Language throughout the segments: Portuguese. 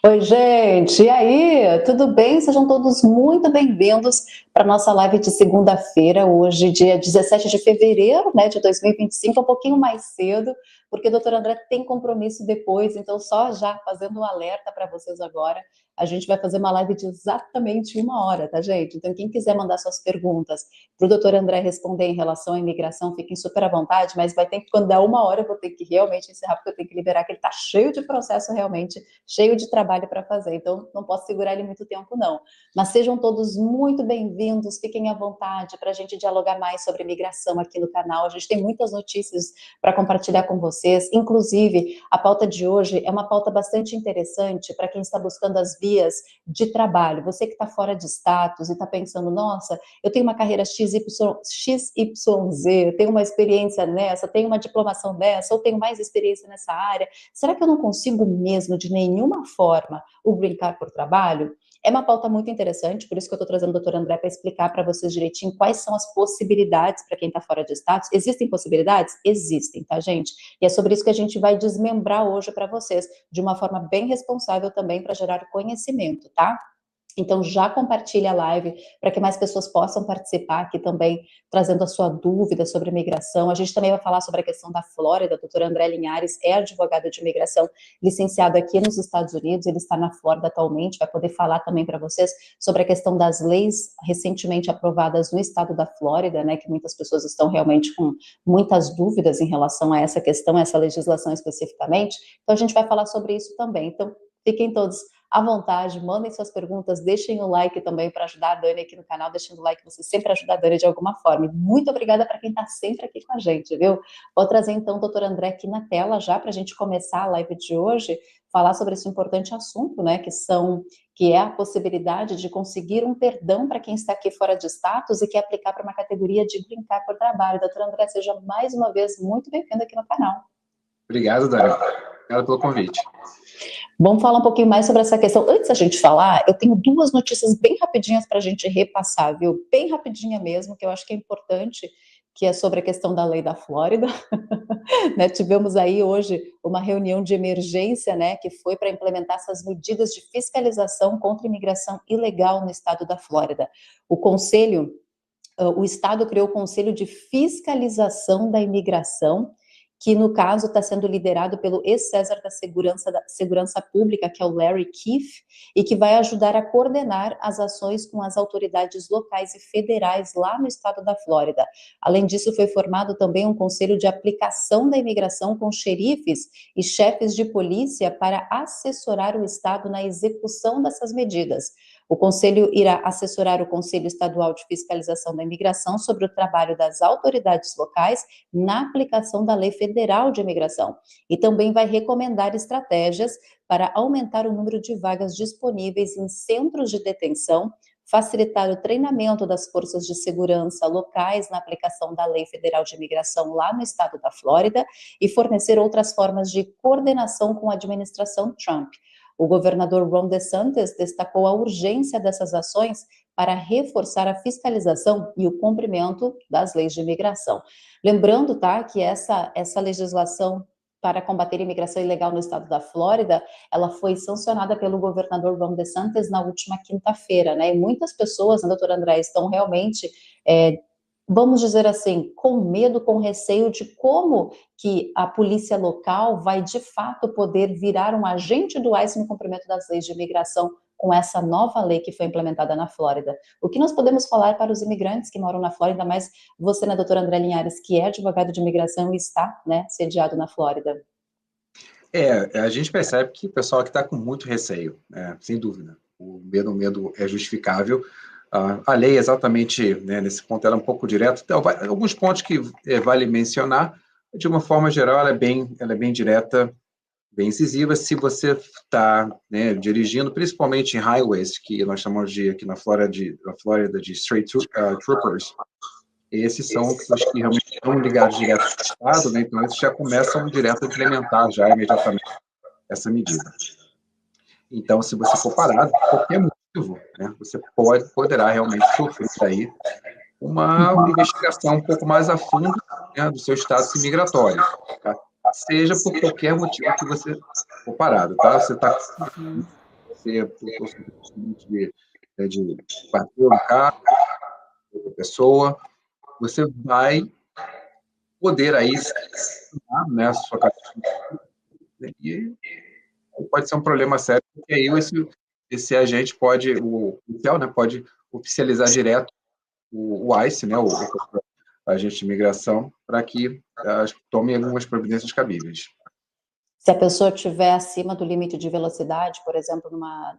Oi, gente, e aí? Tudo bem? Sejam todos muito bem-vindos para a nossa live de segunda-feira, hoje, dia 17 de fevereiro, né, de 2025, um pouquinho mais cedo, porque o doutor André tem compromisso depois, então só já fazendo um alerta para vocês agora, a gente vai fazer uma live de exatamente 1 hora, tá, gente? Então, quem quiser mandar suas perguntas para o doutor André responder em relação à imigração, fiquem super à vontade, mas vai ter que, quando der 1 hora, eu vou ter que realmente encerrar, porque eu tenho que liberar, que ele está cheio de processo realmente, cheio de trabalho para fazer, então não posso segurar ele muito tempo, não. Mas sejam todos muito bem-vindos, fiquem à vontade para a gente dialogar mais sobre migração aqui no canal. A gente tem muitas notícias para compartilhar com vocês, inclusive a pauta de hoje é uma pauta bastante interessante para quem está buscando as vias de trabalho. Você que está fora de status e está pensando, nossa, eu tenho uma carreira XYZ, tenho uma experiência nessa, tenho uma diplomação nessa, ou tenho mais experiência nessa área, será que eu não consigo mesmo, de nenhuma forma, o green card por trabalho? É uma pauta muito interessante, por isso que eu estou trazendo o doutor André para explicar para vocês direitinho quais são as possibilidades para quem está fora de status. Existem possibilidades? Existem, tá, gente? E é sobre isso que a gente vai desmembrar hoje para vocês, de uma forma bem responsável também para gerar conhecimento, tá? Então já compartilha a live para que mais pessoas possam participar aqui também, trazendo a sua dúvida sobre imigração. A gente também vai falar sobre a questão da Flórida. O doutor André Linhares é advogado de imigração, licenciado aqui nos Estados Unidos, ele está na Flórida atualmente, vai poder falar também para vocês sobre a questão das leis recentemente aprovadas no estado da Flórida, né, que muitas pessoas estão realmente com muitas dúvidas em relação a essa questão, essa legislação especificamente. Então a gente vai falar sobre isso também. Então fiquem todos à vontade, mandem suas perguntas, deixem o like também para ajudar a Dani aqui no canal, deixando o like, você sempre ajuda a Dani de alguma forma. E muito obrigada para quem está sempre aqui com a gente, viu? Vou trazer então o doutor André aqui na tela já para a gente começar a live de hoje, falar sobre esse importante assunto, né, que é a possibilidade de conseguir um perdão para quem está aqui fora de status e quer aplicar para uma categoria de green card por trabalho. Doutor André, seja mais uma vez muito bem-vindo aqui no canal. Obrigado, Dani. Obrigado pelo convite. Vamos falar um pouquinho mais sobre essa questão. Antes da gente falar, eu tenho duas notícias bem rapidinhas para a gente repassar, viu? Bem rapidinha mesmo, que eu acho que é importante, que é sobre a questão da lei da Flórida. Né, tivemos aí hoje uma reunião de emergência, né, que foi para implementar essas medidas de fiscalização contra a imigração ilegal no estado da Flórida. O estado criou o Conselho de Fiscalização da Imigração, que no caso está sendo liderado pelo ex-César da Segurança Pública, que é o Larry Keefe, e que vai ajudar a coordenar as ações com as autoridades locais e federais lá no estado da Flórida. Além disso, foi formado também um conselho de aplicação da imigração com xerifes e chefes de polícia para assessorar o estado na execução dessas medidas. O Conselho irá assessorar o Conselho Estadual de Fiscalização da Imigração sobre o trabalho das autoridades locais na aplicação da Lei Federal de Imigração e também vai recomendar estratégias para aumentar o número de vagas disponíveis em centros de detenção, facilitar o treinamento das forças de segurança locais na aplicação da Lei Federal de Imigração lá no estado da Flórida e fornecer outras formas de coordenação com a administração Trump. O governador Ron DeSantis destacou a urgência dessas ações para reforçar a fiscalização e o cumprimento das leis de imigração. Lembrando, tá, que essa legislação para combater a imigração ilegal no estado da Flórida, ela foi sancionada pelo governador Ron DeSantis na última quinta-feira, né? E muitas pessoas, né, doutor André, estão realmente vamos dizer assim, com medo, com receio de como que a polícia local vai, de fato, poder virar um agente do ICE no cumprimento das leis de imigração com essa nova lei que foi implementada na Flórida. O que nós podemos falar para os imigrantes que moram na Flórida, mas você, né, doutora André Linhares, que é advogado de imigração e está, né, sediado na Flórida? A gente percebe que o pessoal aqui está com muito receio, sem dúvida. O medo é justificável. A lei, exatamente, né, nesse ponto, ela é um pouco direta. Então, alguns pontos que vale mencionar, de uma forma geral, ela é bem direta, bem incisiva. Se você está, né, dirigindo, principalmente em highways, que nós chamamos aqui na Flórida de straight troopers, esses são os que realmente estão ligados direto ao Estado, né? Então eles já começam direto a implementar já imediatamente essa medida. Então, se você for parado, por qualquer motivo, né, você poderá realmente sofrer daí uma investigação um pouco mais a fundo, né, do seu status imigratório, tá? Seja por qualquer motivo que você for parado, tá? Você está você de bater no carro da pessoa, você vai poder aí, né, sua carteira, e pode ser um problema sério, porque aí esse agente pode, o policial, né, pode oficializar direto o ICE, né, o agente de imigração, para que tome algumas providências cabíveis. Se a pessoa estiver acima do limite de velocidade, por exemplo,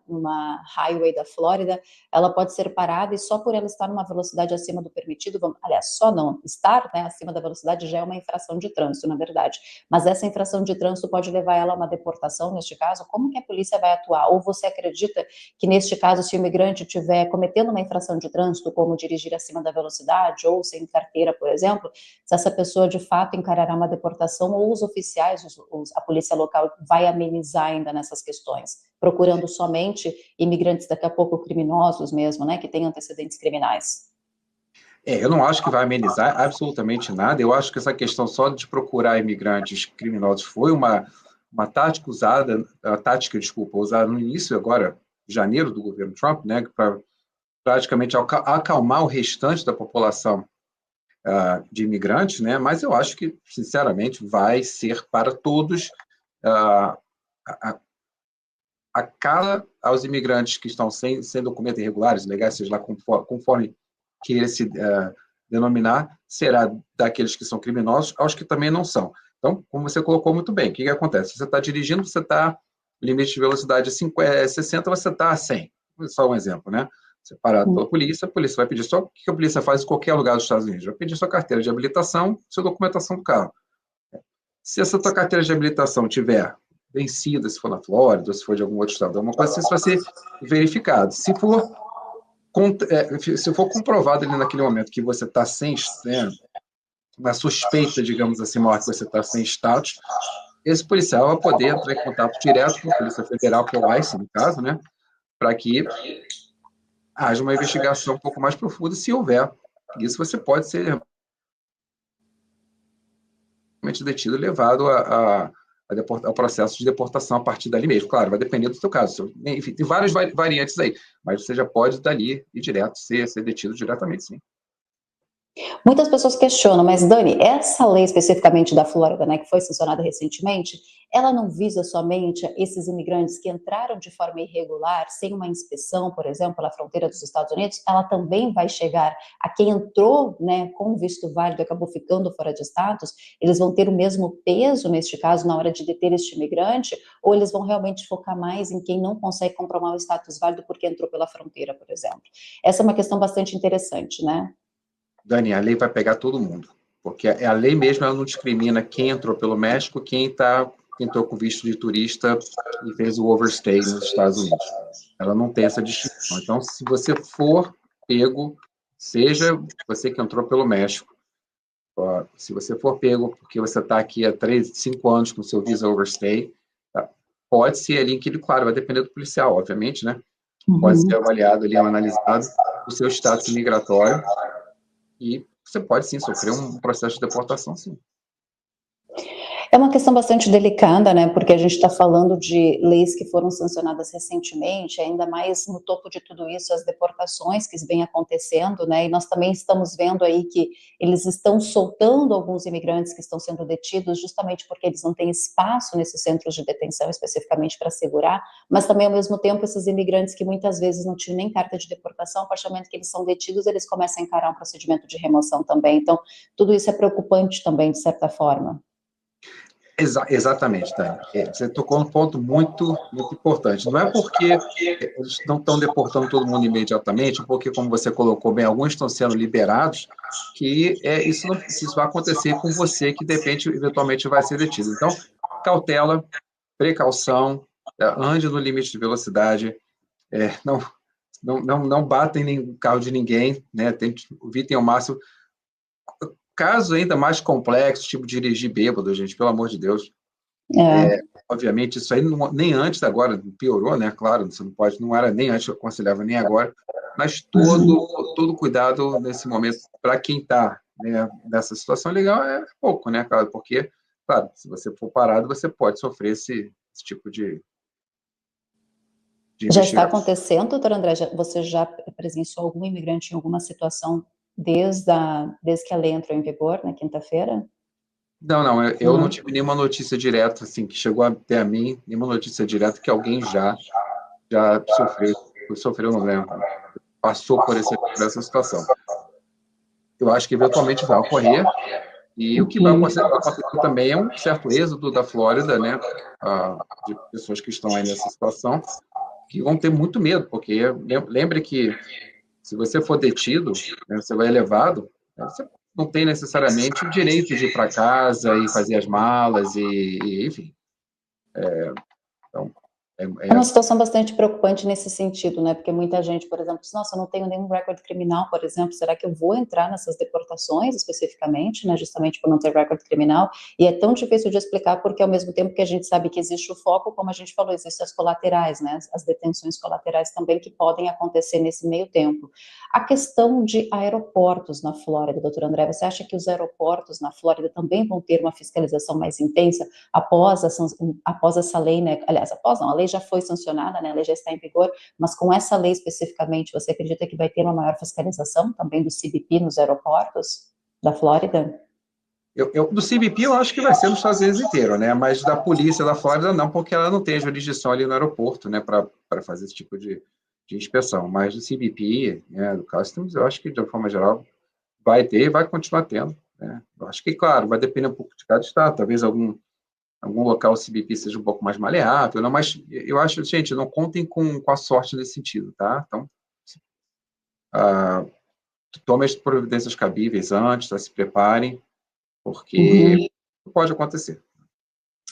numa highway da Flórida, ela pode ser parada e só por ela estar numa velocidade acima do permitido, aliás, só não, estar, né, acima da velocidade já é uma infração de trânsito, na verdade. Mas essa infração de trânsito pode levar ela a uma deportação, neste caso. Como que a polícia vai atuar? Ou você acredita que, neste caso, se o imigrante estiver cometendo uma infração de trânsito, como dirigir acima da velocidade ou sem carteira, por exemplo, se essa pessoa de fato encarará uma deportação, ou os oficiais, a polícia local vai amenizar ainda nessas questões, procurando somente imigrantes daqui a pouco criminosos mesmo, né, que têm antecedentes criminais? Eu não acho que vai amenizar absolutamente nada. Eu acho que essa questão só de procurar imigrantes criminosos foi uma tática usada no início, agora, janeiro, do governo Trump, né, para praticamente acalmar o restante da população de imigrantes, né, mas eu acho que, sinceramente, vai ser para todos a cara aos imigrantes que estão sem documentos irregulares, legais, seja lá conforme queira se denominar, será daqueles que são criminosos aos que também não são. Então, como você colocou muito bem, o que acontece? Você está dirigindo, você está limite de velocidade 60, você está a 100. Só um exemplo, né? Você parado pela polícia, a polícia vai pedir só o que a polícia faz em qualquer lugar dos Estados Unidos? Vai pedir sua carteira de habilitação, sua documentação do carro. Se essa tua carteira de habilitação tiver vencida, se for na Flórida, ou se for de algum outro estado, alguma coisa assim, isso vai ser verificado. Se for comprovado ali naquele momento que você está sem, né, uma suspeita, digamos assim, maior que você está sem status, esse policial vai poder entrar em contato direto com a Polícia Federal, que é o ICE, no caso, né, para que haja uma investigação um pouco mais profunda, se houver. Isso você pode ser detido e levado ao processo de deportação a partir dali mesmo. Claro, vai depender do seu caso. Enfim, tem várias variantes aí, mas você já pode dali ir direto, ser detido diretamente, sim. Muitas pessoas questionam, mas Dani, essa lei especificamente da Flórida, né, que foi sancionada recentemente, ela não visa somente esses imigrantes que entraram de forma irregular, sem uma inspeção, por exemplo, pela fronteira dos Estados Unidos, ela também vai chegar a quem entrou, né, com visto válido e acabou ficando fora de status. Eles vão ter o mesmo peso, neste caso, na hora de deter este imigrante, ou eles vão realmente focar mais em quem não consegue comprovar o status válido porque entrou pela fronteira, por exemplo? Essa é uma questão bastante interessante, né? Dani, a lei vai pegar todo mundo, porque a lei mesmo ela não discrimina quem entrou pelo México, quem entrou com visto de turista e fez o overstay nos Estados Unidos. Ela não tem essa distinção. Então, se você for pego, seja você que entrou pelo México, se você for pego porque você está aqui há 5 anos com seu visa overstay, tá? Pode ser ali que, claro, vai depender do policial, obviamente, né? Pode ser avaliado ali, analisado o seu status migratório, e você pode, sim, sofrer um processo de deportação, sim. É uma questão bastante delicada, né, porque a gente está falando de leis que foram sancionadas recentemente, ainda mais no topo de tudo isso, as deportações que vêm acontecendo, né, e nós também estamos vendo aí que eles estão soltando alguns imigrantes que estão sendo detidos justamente porque eles não têm espaço nesses centros de detenção especificamente para segurar, mas também, ao mesmo tempo, esses imigrantes que muitas vezes não tinham nem carta de deportação, a partir do momento que eles são detidos, eles começam a encarar um procedimento de remoção também. Então, tudo isso é preocupante também, de certa forma. Exatamente, Dani. Você tocou um ponto muito, muito importante. Não é porque eles não estão deportando todo mundo imediatamente, porque, como você colocou bem, alguns estão sendo liberados, que isso vai acontecer com você, que de repente, eventualmente, vai ser detido. Então, cautela, precaução, ande no limite de velocidade, não batem no carro de ninguém, né? Evitem ao máximo. Caso ainda mais complexo, tipo dirigir bêbado, gente, pelo amor de Deus. Obviamente, isso aí nem antes, agora piorou, né? Claro, você não era nem antes, eu aconselhava nem agora, mas todo cuidado nesse momento, para quem está, né, nessa situação legal, é pouco, né, cara? Porque, claro, se você for parado, você pode sofrer esse tipo de de Já está investigação. acontecendo, doutor André? Você já presenciou algum imigrante em alguma situação desde que a lei entrou em vigor, na quinta-feira? Não, eu não Não. tive nenhuma notícia direta, assim, que chegou até a mim, nenhuma notícia direta que alguém já sofreu, não lembro, passou por essa situação. Eu acho que eventualmente vai ocorrer, e o que vai acontecer também é um certo êxodo da Flórida, né, de pessoas que estão aí nessa situação, que vão ter muito medo, porque lembre que se você for detido, né, você vai levado, né, você não tem necessariamente o direito de ir para casa e fazer as malas, enfim. Então, É uma situação bastante preocupante nesse sentido, né? Porque muita gente, por exemplo, diz, nossa, eu não tenho nenhum recorde criminal, por exemplo, será que eu vou entrar nessas deportações especificamente, né? Justamente por não ter recorde criminal? E é tão difícil de explicar porque ao mesmo tempo que a gente sabe que existe o foco, como a gente falou, existem as colaterais, né? As detenções colaterais também que podem acontecer nesse meio tempo. A questão de aeroportos na Flórida, doutor André, você acha que os aeroportos na Flórida também vão ter uma fiscalização mais intensa após essa lei, né? Aliás, após não, a lei já foi sancionada, né? A lei já está em vigor, mas com essa lei especificamente, você acredita que vai ter uma maior fiscalização também do CBP nos aeroportos da Flórida? do CBP eu acho que vai ser nos Estados Unidos inteiro, né? Mas da polícia da Flórida não, porque ela não tem jurisdição ali no aeroporto, né? Para fazer esse tipo de inspeção. Mas do CBP, né, do Customs, eu acho que de uma forma geral vai ter e vai continuar tendo, né? Eu acho que, claro, vai depender um pouco de cada estado. Talvez algum local o CBP seja um pouco mais maleável, não, mas eu acho, gente, não contem com a sorte nesse sentido, tá? Então, tome as providências cabíveis antes, tá? Se preparem, porque pode acontecer.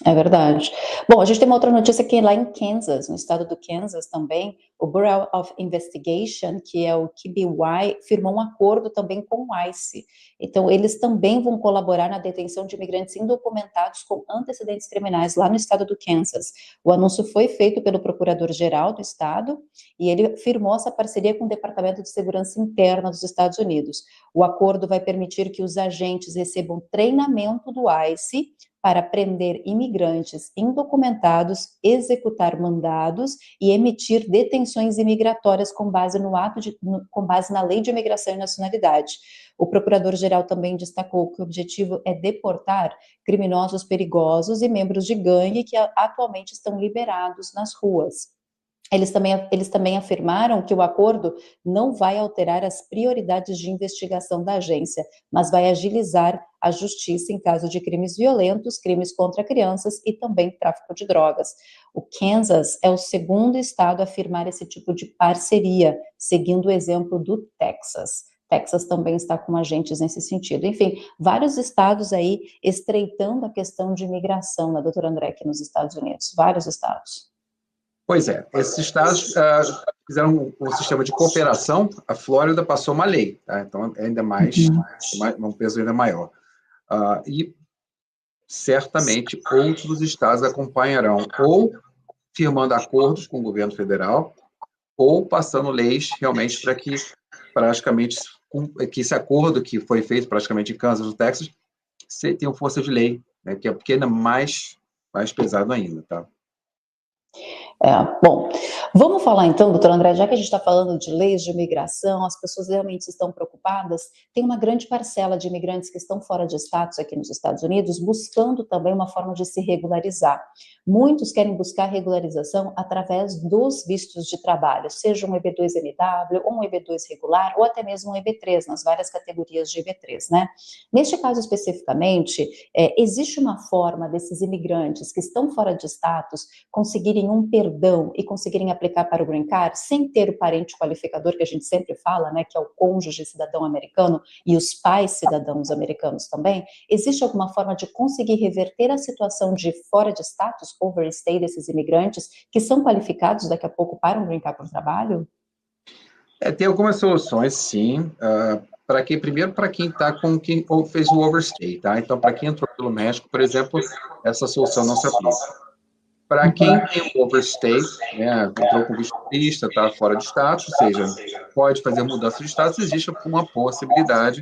É verdade. Bom, a gente tem uma outra notícia que lá em Kansas, no estado do Kansas também, o Bureau of Investigation, que é o QBY, firmou um acordo também com o ICE. Então, eles também vão colaborar na detenção de imigrantes indocumentados com antecedentes criminais lá no estado do Kansas. O anúncio foi feito pelo procurador-geral do estado e ele firmou essa parceria com o Departamento de Segurança Interna dos Estados Unidos. O acordo vai permitir que os agentes recebam treinamento do ICE para prender imigrantes indocumentados, executar mandados e emitir detenções imigratórias com base com base na Lei de Imigração e Nacionalidade. O procurador-geral também destacou que o objetivo é deportar criminosos perigosos e membros de gangue que atualmente estão liberados nas ruas. Eles também afirmaram que o acordo não vai alterar as prioridades de investigação da agência, mas vai agilizar a justiça em caso de crimes violentos, crimes contra crianças e também tráfico de drogas. O Kansas é o segundo estado a firmar esse tipo de parceria, seguindo o exemplo do Texas. Texas também está com agentes nesse sentido. Enfim, vários estados aí estreitando a questão de imigração, né, doutora André, aqui nos Estados Unidos. Vários estados. Pois é, esses estados fizeram um sistema de cooperação, a Flórida passou uma lei, tá? Então é ainda um peso ainda maior. E certamente outros estados acompanharão, ou firmando acordos com o governo federal, ou passando leis realmente para que praticamente que esse acordo que foi feito praticamente em Kansas, no Texas, tenha força de lei, né? Que é ainda mais pesado ainda, tá? Bom, vamos falar então, doutor André, já que a gente está falando de leis de imigração, as pessoas realmente estão preocupadas, tem uma grande parcela de imigrantes que estão fora de status aqui nos Estados Unidos, buscando também uma forma de se regularizar. Muitos querem buscar regularização através dos vistos de trabalho, seja um EB2MW, ou um EB2 regular, ou até mesmo um EB3, nas várias categorias de EB3, né? Neste caso especificamente, existe uma forma desses imigrantes que estão fora de status conseguirem um perdão e conseguirem aplicar para o Green Card sem ter o parente qualificador que a gente sempre fala, né, que é o cônjuge cidadão americano e os pais cidadãos americanos também, existe alguma forma de conseguir reverter a situação de fora de status, overstay desses imigrantes que são qualificados daqui a pouco para um Green Card por trabalho? Tem algumas soluções, sim. Primeiro, para quem está com quem fez o overstay, tá? Então, para quem entrou pelo México, por exemplo, essa solução não se aplica. Para quem tem um overstay, né, entrou com visto turista, está fora de status, ou seja, pode fazer mudança de status, existe uma possibilidade,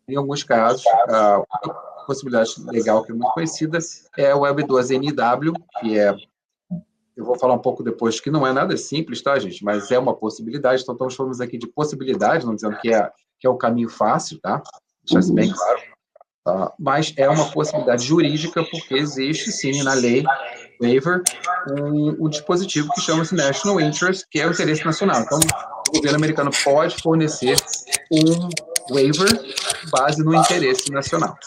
em alguns casos, uma possibilidade legal que é muito conhecida é o EB2NW, que é eu vou falar um pouco depois que não é nada simples, tá, gente? Mas é uma possibilidade. Então, estamos falando aqui de possibilidade, não dizendo que é o caminho fácil, tá? Deixar isso bem claro. Tá? Mas é uma possibilidade jurídica, porque existe, sim, na lei waiver, um dispositivo que chama-se National Interest, que é o interesse nacional. Então, o governo americano pode fornecer um waiver com base no interesse nacional,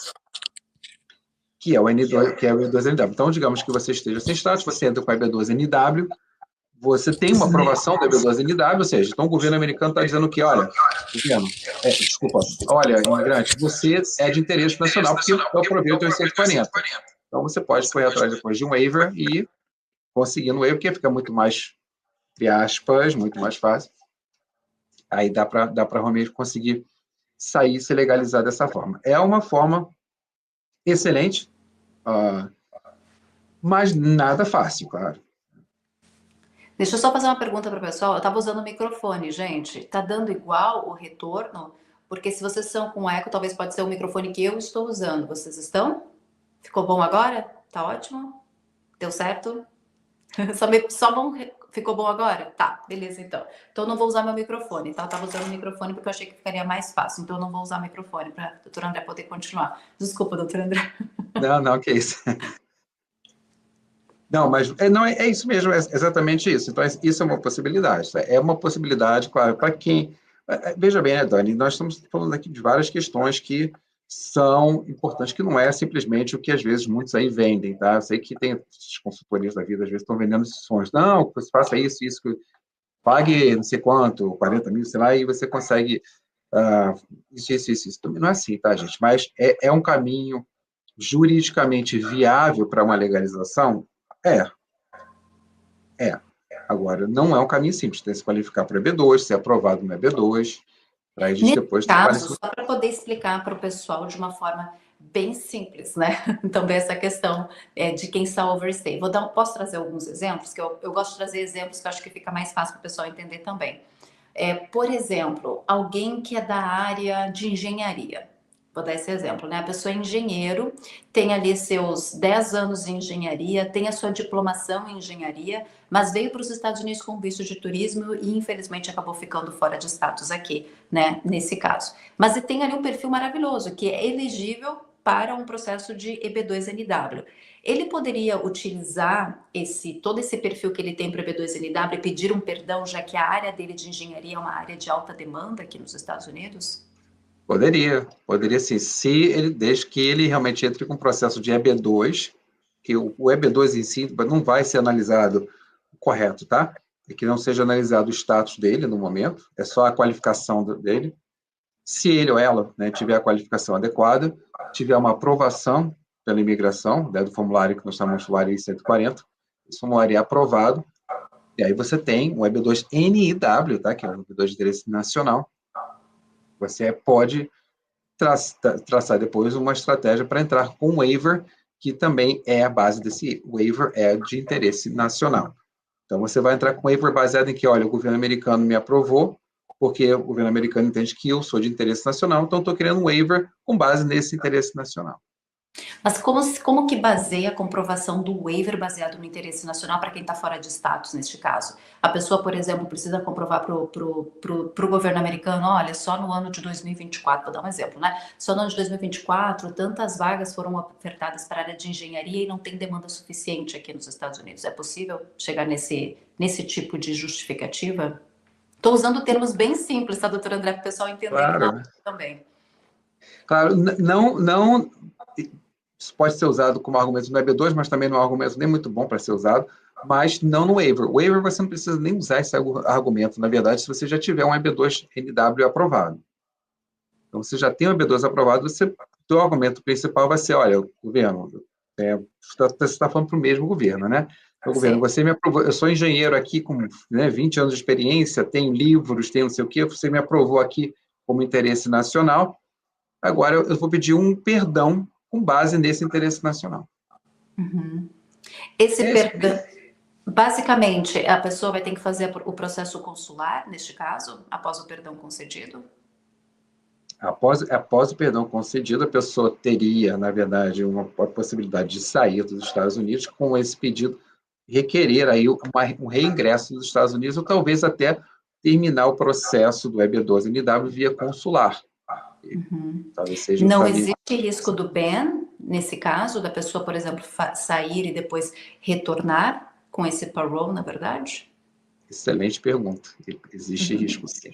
que é o N2, que é o E2NW. Então, digamos que você esteja sem status, você entra com a EB2NW, você tem uma aprovação da EB2NW, ou seja, então o governo americano está dizendo que, olha, governo, desculpa, olha, imigrante, você é de interesse nacional porque eu aprovei o teu 140. Então, você pode correr atrás depois de um waiver e conseguir um waiver, porque fica muito mais, entre aspas, muito mais fácil. Aí dá para realmente conseguir sair e se legalizar dessa forma. É uma forma excelente, mas nada fácil, claro. Deixa eu só fazer uma pergunta para o pessoal. Eu estava usando o microfone, gente. Tá dando igual o retorno? Porque se vocês estão com eco, talvez pode ser o microfone que eu estou usando. Vocês estão? Ficou bom agora? Tá ótimo? Deu certo? Ficou bom agora? Tá, beleza então. Então eu não vou usar meu microfone, tá? Eu tava usando o microfone porque eu achei que ficaria mais fácil. Então eu não vou usar o microfone para a doutora André poder continuar. Desculpa, doutora André. Não, que isso. Não, mas não, é isso mesmo, é exatamente isso. Então, isso é uma possibilidade. Tá? É uma possibilidade, claro, para quem... Veja bem, né, Dani, nós estamos falando aqui de várias questões que são importantes, que não é simplesmente o que, às vezes, muitos aí vendem, tá? Eu sei que tem as consultorias da vida, às vezes, estão vendendo esses sonhos. Não, você faça isso, pague não sei quanto, 40 mil, sei lá, e você consegue isso. Também não é assim, tá, gente? Mas é um caminho juridicamente viável para uma legalização? É. Agora, não é um caminho simples. Tem que se qualificar para EB2, ser aprovado no EB2, para a gente depois trabalhar caso, só para poder explicar para o pessoal de uma forma bem simples, né? Também essa questão de quem está overstay. Posso trazer alguns exemplos? Que eu gosto de trazer exemplos que eu acho que fica mais fácil para o pessoal entender também. Por exemplo, alguém que é da área de engenharia. Vou dar esse exemplo, né? A pessoa é engenheiro, tem ali seus 10 anos em engenharia, tem a sua diplomação em engenharia, mas veio para os Estados Unidos com visto de turismo e infelizmente acabou ficando fora de status aqui, né? Nesse caso. Mas ele tem ali um perfil maravilhoso, que é elegível para um processo de EB2NW. Ele poderia utilizar todo esse perfil que ele tem para o EB2NW e pedir um perdão, já que a área dele de engenharia é uma área de alta demanda aqui nos Estados Unidos? Poderia sim, desde que ele realmente entre com o processo de EB2, que o EB2 em si não vai ser analisado correto, tá? E que não seja analisado o status dele no momento, é só a qualificação dele. Se ele ou ela, né, tiver a qualificação adequada, tiver uma aprovação pela imigração, né, do formulário que nós chamamos de formulário I-140, esse formulário é aprovado, e aí você tem o EB2NIW, tá, que é o EB2 de interesse nacional. Você pode traçar depois uma estratégia para entrar com o waiver, que também é a base desse waiver, é de interesse nacional. Então, você vai entrar com waiver baseado em que, olha, o governo americano me aprovou, porque o governo americano entende que eu sou de interesse nacional, então estou querendo um waiver com base nesse interesse nacional. Mas como que baseia a comprovação do waiver baseado no interesse nacional para quem está fora de status, neste caso? A pessoa, por exemplo, precisa comprovar para o governo americano, olha, só no ano de 2024, vou dar um exemplo, né? Só no ano de 2024, tantas vagas foram ofertadas para a área de engenharia e não tem demanda suficiente aqui nos Estados Unidos. É possível chegar nesse tipo de justificativa? Estou usando termos bem simples, tá, doutora André, para o pessoal entender Claro. também. Claro, não isso pode ser usado como argumento no EB2, mas também não é um argumento nem muito bom para ser usado, mas não no waiver. O waiver você não precisa nem usar esse argumento, na verdade, se você já tiver um EB2NW aprovado. Então, você já tem um EB2 aprovado, o argumento principal vai ser, olha, governo, você está falando para o mesmo governo, né? Então, governo, você me aprovou, eu sou engenheiro aqui com 20 anos de experiência, tenho livros, tenho não sei o quê, você me aprovou aqui como interesse nacional, agora eu vou pedir um perdão com base nesse interesse nacional. Uhum. Esse perdão, basicamente, a pessoa vai ter que fazer o processo consular, neste caso, após o perdão concedido? Após o perdão concedido, a pessoa teria, na verdade, a possibilidade de sair dos Estados Unidos com esse pedido requerer aí um reingresso nos Estados Unidos, ou talvez até terminar o processo do EB12NW via consular. Talvez seja o Não caminho. existe risco do ban, nesse caso, da pessoa, por exemplo, sair e depois retornar com esse parole, na verdade? Excelente pergunta. Existe risco, sim.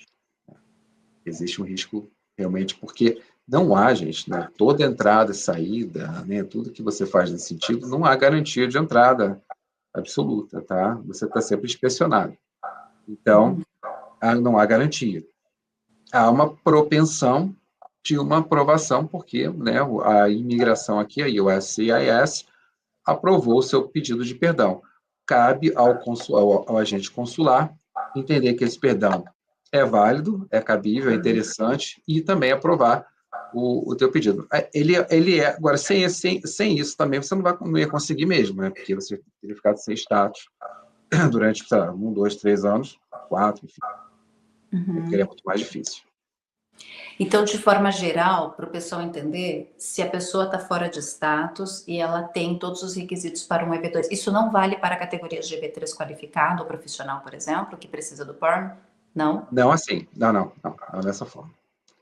Existe um risco realmente, porque não há, gente, né? Toda entrada e saída, né? Tudo que você faz nesse sentido, não há garantia de entrada absoluta, tá? Você está sempre inspecionado. Então, não há garantia. Há uma propensão de uma aprovação, porque, né, a imigração aqui, a USCIS, aprovou o seu pedido de perdão. Cabe ao agente consular entender que esse perdão é válido, é cabível, é interessante, e também aprovar o teu pedido. Ele é, agora, sem isso também você não ia conseguir mesmo, né? Porque você teria ficado sem status durante, sei lá, 1, 2, 3 anos, 4, enfim. Ficaria muito mais difícil. Então, de forma geral, para o pessoal entender, se a pessoa está fora de status e ela tem todos os requisitos para um EB2, isso não vale para categorias de EB3 qualificado ou profissional, por exemplo, que precisa do PERM? Não? Não assim. Não dessa forma.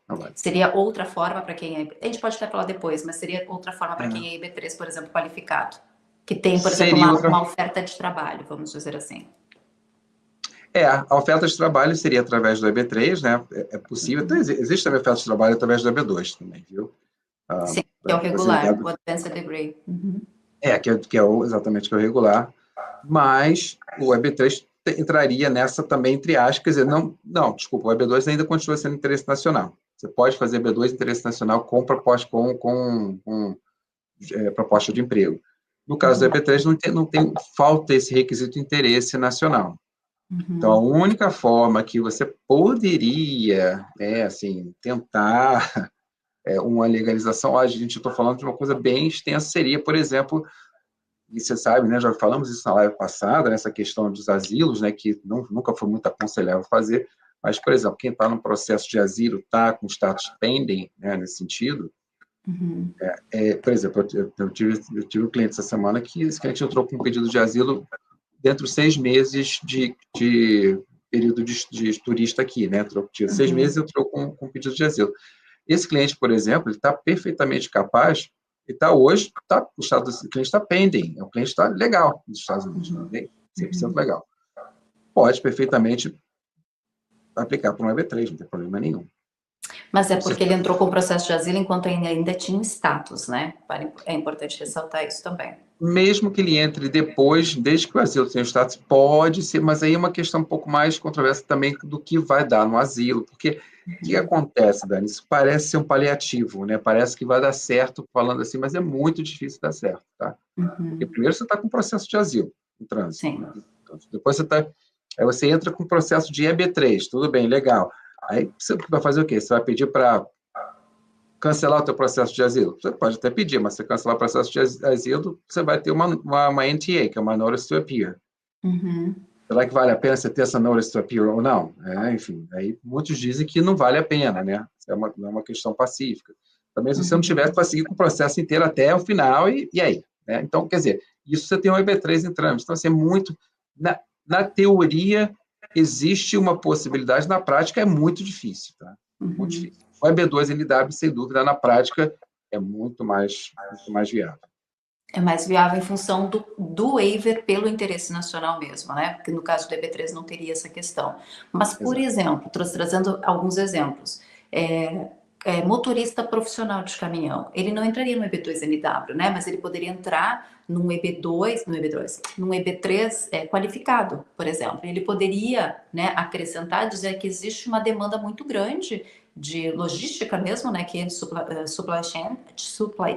Não vale. Seria outra forma para quem é... A gente pode até falar depois, mas seria outra forma para quem é EB3, por exemplo, qualificado. Que tem, por exemplo, uma oferta de trabalho, vamos dizer assim. A oferta de trabalho seria através do EB3, né? É possível. Então, existe também oferta de trabalho através do EB2 também, viu? Sim, que é o regular, o Advanced Degree. Que é exatamente que é o regular. Mas o EB3 entraria nessa também, entre aspas, quer dizer, desculpa, o EB2 ainda continua sendo interesse nacional. Você pode fazer EB2 interesse nacional com proposta, proposta de emprego. No caso do EB3, falta esse requisito de interesse nacional. Então, a única forma que você poderia, assim, tentar uma legalização, a gente está falando de uma coisa bem extensa, seria, por exemplo, e você sabe, né, já falamos isso na live passada, nessa questão dos asilos, né, que nunca foi muito aconselhável fazer, mas, por exemplo, quem está no processo de asilo está com status pending, né, nesse sentido, por exemplo, eu tive um cliente essa semana que esse cliente entrou com um pedido de asilo dentro de 6 meses de período de turista aqui, né? 6 meses eu entrou com pedido de asilo. Esse cliente, por exemplo, ele está perfeitamente capaz, e está hoje, o status do cliente está pending, o cliente está legal nos Estados Unidos, 100% legal. Pode perfeitamente aplicar para um EB3, não tem problema nenhum. Mas é porque ele entrou com o processo de asilo enquanto ainda tinha status, né? É importante ressaltar isso também. Mesmo que ele entre depois, desde que o asilo tenha status, pode ser, mas aí é uma questão um pouco mais controversa também do que vai dar no asilo, porque o que acontece, Dani? Isso parece ser um paliativo, né? Parece que vai dar certo falando assim, mas é muito difícil dar certo, tá? Porque primeiro você está com processo de asilo, em trânsito. Né? Depois você entra com processo de EB3, tudo bem, legal. Aí você vai fazer o quê? Você vai pedir para cancelar o teu processo de asilo? Você pode até pedir, mas se cancelar o processo de asilo, você vai ter uma NTA, que é uma Notice to Appear. Será que vale a pena você ter essa Notice to Appear ou não? Enfim, aí muitos dizem que não vale a pena, né? É uma questão pacífica. Também, se você não tiver, você vai seguir com o processo inteiro até o final, e aí? Né? Então, quer dizer, isso você tem um EB3 em trâmite. Então, assim, é muito... Na teoria, existe uma possibilidade, na prática é muito difícil, tá? Muito difícil. O EB2NW, sem dúvida, na prática, é muito mais viável. É mais viável em função do waiver pelo interesse nacional mesmo, né? Porque no caso do EB3 não teria essa questão. Mas, por exemplo, trazendo alguns exemplos, motorista profissional de caminhão, ele não entraria no EB2NW, né? Mas ele poderia entrar num EB3 qualificado, por exemplo. Ele poderia, né, acrescentar, dizer que existe uma demanda muito grande de logística mesmo, né, que é supply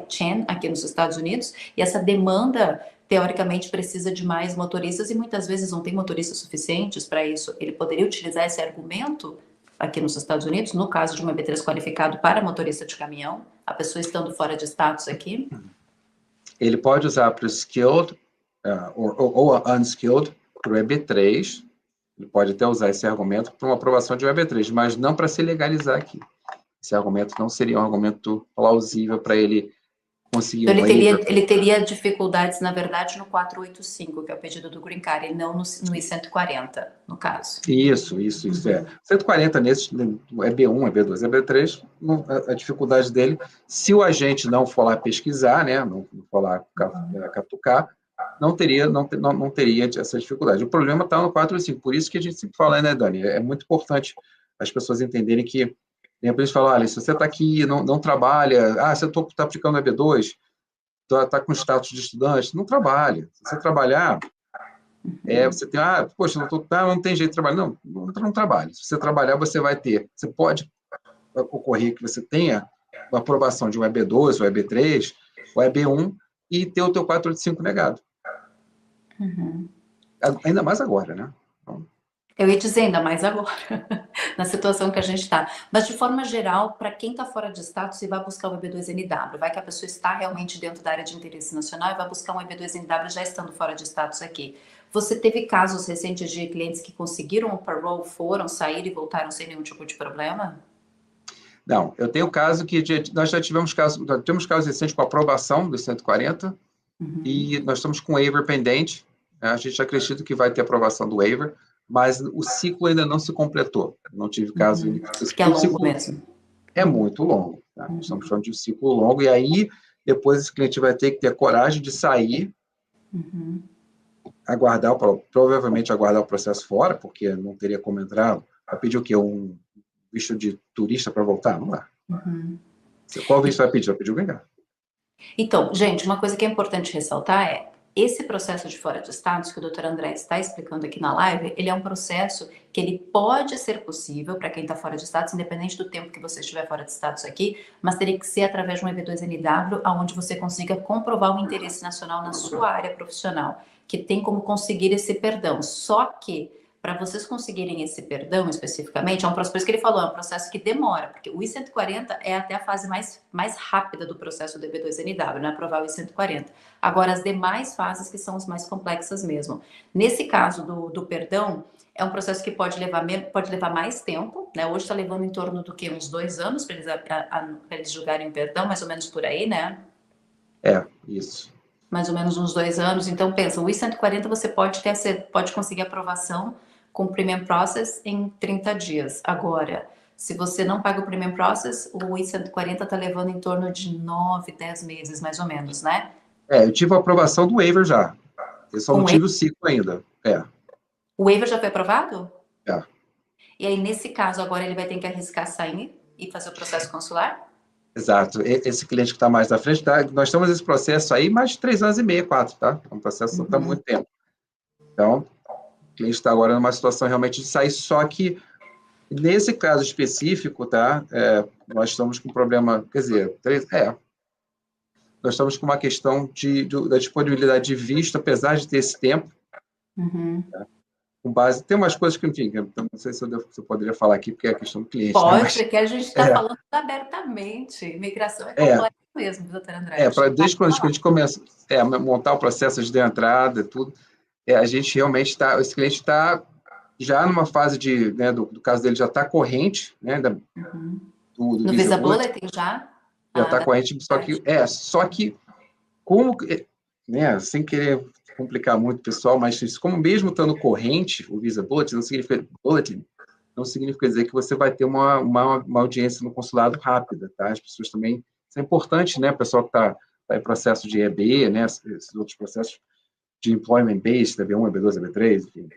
chain aqui nos Estados Unidos, e essa demanda, teoricamente, precisa de mais motoristas e muitas vezes não tem motoristas suficientes para isso. Ele poderia utilizar esse argumento aqui nos Estados Unidos, no caso de um EB3 qualificado para motorista de caminhão, a pessoa estando fora de status aqui? Ele pode usar para o skilled ou unskilled, para o EB3, ele pode até usar esse argumento para uma aprovação de um EB3, mas não para se legalizar aqui. Esse argumento não seria um argumento plausível para ele conseguir Então, um waiver. ele teria dificuldades, na verdade, no 485, que é o pedido do Green Card, e não no I-140, no caso. Isso, é. 140 nesses, é B1, é B2, é B3, a dificuldade dele, se o agente não for lá pesquisar, né, não for lá catucar, não teria essa dificuldade. O problema está no 4 e 5, por isso que a gente sempre fala, né, Dani? É muito importante as pessoas entenderem que, eles falam, olha, se você está aqui, não trabalha, você está aplicando a B2, está com status de estudante, não trabalha. Se você trabalhar, você tem, poxa, não tem jeito de trabalhar. Não trabalha. Se você trabalhar, você pode ocorrer que você tenha a aprovação de um EB2, ou EB3, ou EB1, e ter o teu 485 negado. Ainda mais agora, né? Então, eu ia dizer, ainda mais agora, na situação que a gente está. Mas, de forma geral, para quem está fora de status e vai buscar o EB2NW, vai que a pessoa está realmente dentro da área de interesse nacional e vai buscar um EB2NW já estando fora de status aqui. Você teve casos recentes de clientes que conseguiram o parole, foram, saíram e voltaram sem nenhum tipo de problema? não, eu tenho caso que nós já temos casos recentes com aprovação dos 140, e nós estamos com waiver pendente, né? A gente acredita que vai ter aprovação do waiver, mas o ciclo ainda não se completou. Não tive caso. Que é O longo ciclo mesmo. é muito longo. Tá? Estamos falando de um ciclo longo, e aí depois esse cliente vai ter que ter coragem de sair, provavelmente aguardar o processo fora, porque não teria como entrar. Vai pedir o quê? Um visto de turista para voltar? Não dá. Qual visto vai pedir? Vai pedir o Green. Então, gente, uma coisa que é importante ressaltar é esse processo de fora de status que o Dr. André está explicando aqui na live, ele é um processo que ele pode ser possível para quem está fora de status, independente do tempo que você estiver fora de status aqui, mas teria que ser através de um EB2NW, onde você consiga comprovar o interesse nacional na sua área profissional, que tem como conseguir esse perdão. Só que para vocês conseguirem esse perdão especificamente, é um processo, por isso que ele falou, é um processo que demora, porque o I-140 é até a fase mais rápida do processo do EB2NW, né, aprovar o I-140. Agora, as demais fases que são as mais complexas mesmo. Nesse caso do perdão, é um processo que pode levar mais tempo, né? Hoje está levando em torno do que? Uns 2 anos para eles julgarem o perdão, mais ou menos por aí, né? Isso. Mais ou menos uns 2 anos. Então, pensa, o I-140 você pode conseguir aprovação com o Premium Process em 30 dias. Agora, se você não paga o Premium Process, o I-140 está levando em torno de 9, 10 meses, mais ou menos, né? Eu tive a aprovação do waiver já. Eu só não Com tive o ciclo ainda. o waiver já foi aprovado? É. E aí, nesse caso, agora ele vai ter que arriscar sair e fazer o processo consular? Exato. Esse cliente que está mais à frente, nós estamos nesse processo aí mais de 3 anos e meio, 4, tá? É um processo que está muito tempo. Então, o cliente está agora numa situação realmente de sair, só que nesse caso específico, tá? Nós estamos com um problema, quer dizer, nós estamos com uma questão da disponibilidade de visto, apesar de ter esse tempo, com base. Tem umas coisas que, enfim, eu não sei se eu poderia falar aqui, porque é a questão do cliente, né? Pode, porque a gente está falando abertamente. Imigração é complexo mesmo, doutor André. Desde quando a gente começa a montar o processo de entrada, tudo, a gente realmente está, esse cliente está já numa fase do caso dele já está corrente, né, do no Visa Visa Bullet, Bulletin já? já está corrente, só que como, né, sem querer complicar muito o pessoal, mas como mesmo estando corrente o Visa Bulletin, não significa dizer que você vai ter uma audiência no consulado rápida, tá? As pessoas também, isso é importante, né, o pessoal que está em processo de EB, né, esses outros processos de employment based, EB1, EB2, EB3, enfim,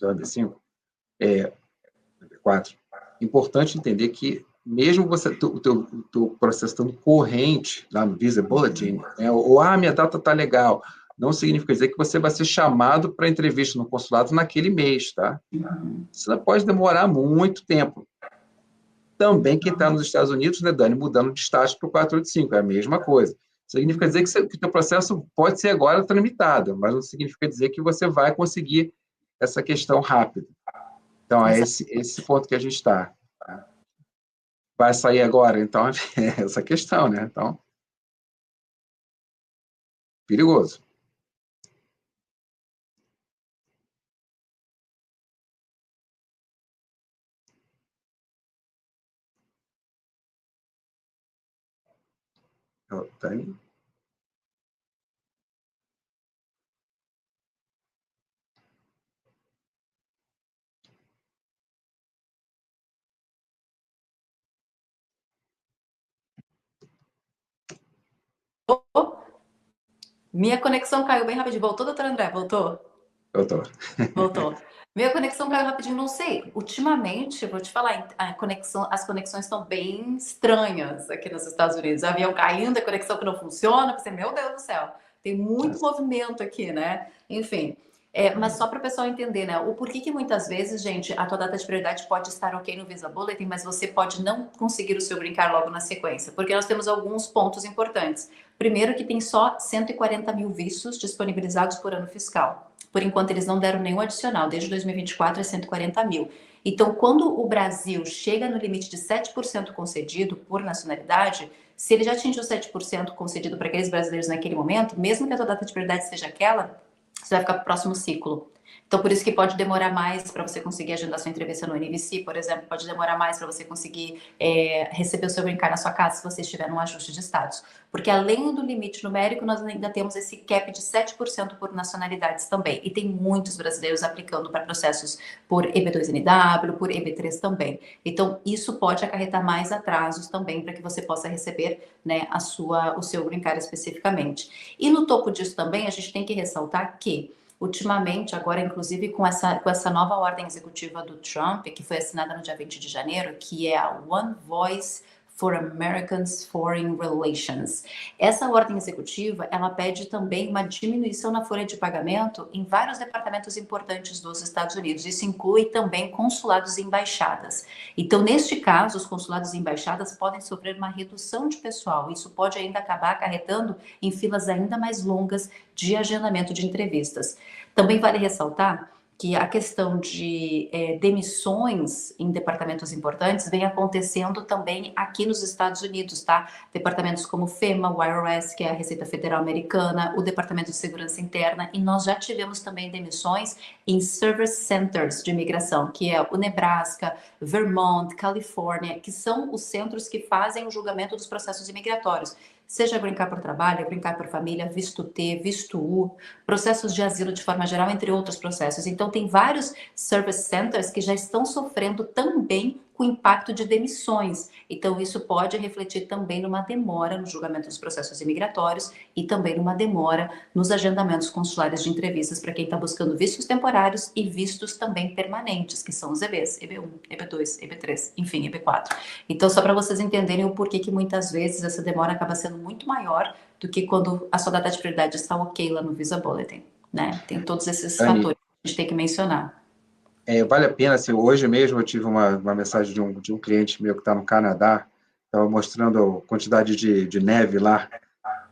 EB5, EB4. Importante entender que mesmo você, o teu processo estando corrente lá no Visa Bulletin, né, ou minha data está legal, não significa dizer que você vai ser chamado para entrevista no consulado naquele mês, tá? Isso pode demorar muito tempo. Também quem está nos Estados Unidos, né, Dani, mudando de estágio para o 485, é a mesma coisa. Significa dizer que o teu processo pode ser agora tramitado, mas não significa dizer que você vai conseguir essa questão rápida. Então, é esse ponto que a gente está. Vai sair agora, então, é essa questão, né? Então, perigoso. Dani? Minha conexão caiu bem rapidinho. Voltou, doutor André? Voltou? Doutor. Voltou. Minha conexão caiu rapidinho, não sei. Ultimamente, vou te falar, as conexões estão bem estranhas aqui nos Estados Unidos. Avião caindo, a conexão que não funciona. Você, meu Deus do céu, tem muito movimento aqui, né? Enfim. Mas só para o pessoal entender, né? O porquê que muitas vezes, gente, a tua data de prioridade pode estar ok no Visa Bulletin, mas você pode não conseguir o seu green card logo na sequência, porque nós temos alguns pontos importantes. Primeiro, que tem só 140 mil vistos disponibilizados por ano fiscal. Por enquanto, eles não deram nenhum adicional. Desde 2024 é 140 mil. Então, quando o Brasil chega no limite de 7% concedido por nacionalidade, se ele já atingiu 7% concedido para aqueles brasileiros naquele momento, mesmo que a tua data de prioridade seja aquela, você vai ficar para o próximo ciclo. Então, por isso que pode demorar mais para você conseguir agendar sua entrevista no NVC, por exemplo, pode demorar mais para você conseguir receber o seu green card na sua casa se você estiver num ajuste de status. Porque além do limite numérico, nós ainda temos esse cap de 7% por nacionalidades também. E tem muitos brasileiros aplicando para processos por EB2NW, por EB3 também. Então, isso pode acarretar mais atrasos também para que você possa receber, né, o seu green card especificamente. E no topo disso também, a gente tem que ressaltar que ultimamente, agora inclusive com essa nova ordem executiva do Trump, que foi assinada no dia 20 de janeiro, que é a One Voice for Americans Foreign Relations. Essa ordem executiva, ela pede também uma diminuição na folha de pagamento em vários departamentos importantes dos Estados Unidos. Isso inclui também consulados e embaixadas. Então, neste caso, os consulados e embaixadas podem sofrer uma redução de pessoal. Isso pode ainda acabar acarretando em filas ainda mais longas de agendamento de entrevistas. Também vale ressaltar que a questão de demissões em departamentos importantes vem acontecendo também aqui nos Estados Unidos, tá? Departamentos como o FEMA, o IRS, que é a Receita Federal Americana, o Departamento de Segurança Interna, e nós já tivemos também demissões em Service Centers de imigração, que é o Nebraska, Vermont, Califórnia, que são os centros que fazem o julgamento dos processos imigratórios. Seja green card por trabalho, green card por família, visto T, visto U, processos de asilo de forma geral, entre outros processos. Então, tem vários service centers que já estão sofrendo também com impacto de demissões. Então, isso pode refletir também numa demora no julgamento dos processos imigratórios e também numa demora nos agendamentos consulares de entrevistas para quem está buscando vistos temporários e vistos também permanentes, que são os EBs, EB1, EB2, EB3, enfim, EB4. Então, só para vocês entenderem o porquê que muitas vezes essa demora acaba sendo muito maior do que quando a sua data de prioridade está ok lá no Visa Bulletin, né? Tem todos esses Dani, fatores que a gente tem que mencionar. vale a pena, assim, hoje mesmo eu tive uma mensagem de um cliente meu que está no Canadá, estava mostrando a quantidade de neve lá.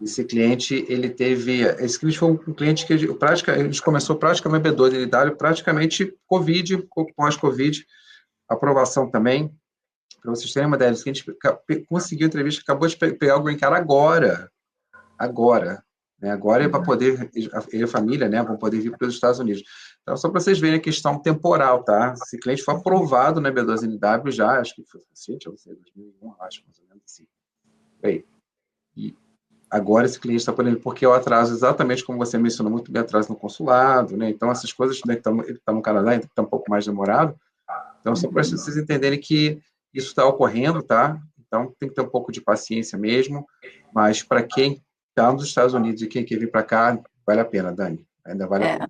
Esse cliente, esse cliente foi um cliente que ele começou praticamente B2NW, praticamente Covid, pós-Covid, aprovação também. Para vocês terem uma ideia, a gente conseguiu entrevista, acabou de pegar o green card agora, né? Agora é para poder, ele e a família, né, vão poder vir para os Estados Unidos. Então, só para vocês verem a questão temporal, tá? Esse cliente foi aprovado na B2NW já, acho que foi recente, eu sei, 2001, acho, mais ou menos assim. Bem, e agora esse cliente está podendo, porque é o atraso, exatamente como você mencionou muito bem, atraso no consulado, né? Então, essas coisas, né, ele está no Canadá, então está um pouco mais demorado. Então, só para vocês entenderem que isso está ocorrendo, tá? Então, tem que ter um pouco de paciência mesmo, mas para quem está nos Estados Unidos e quem quer vir para cá, vale a pena, Dani, ainda vale a pena.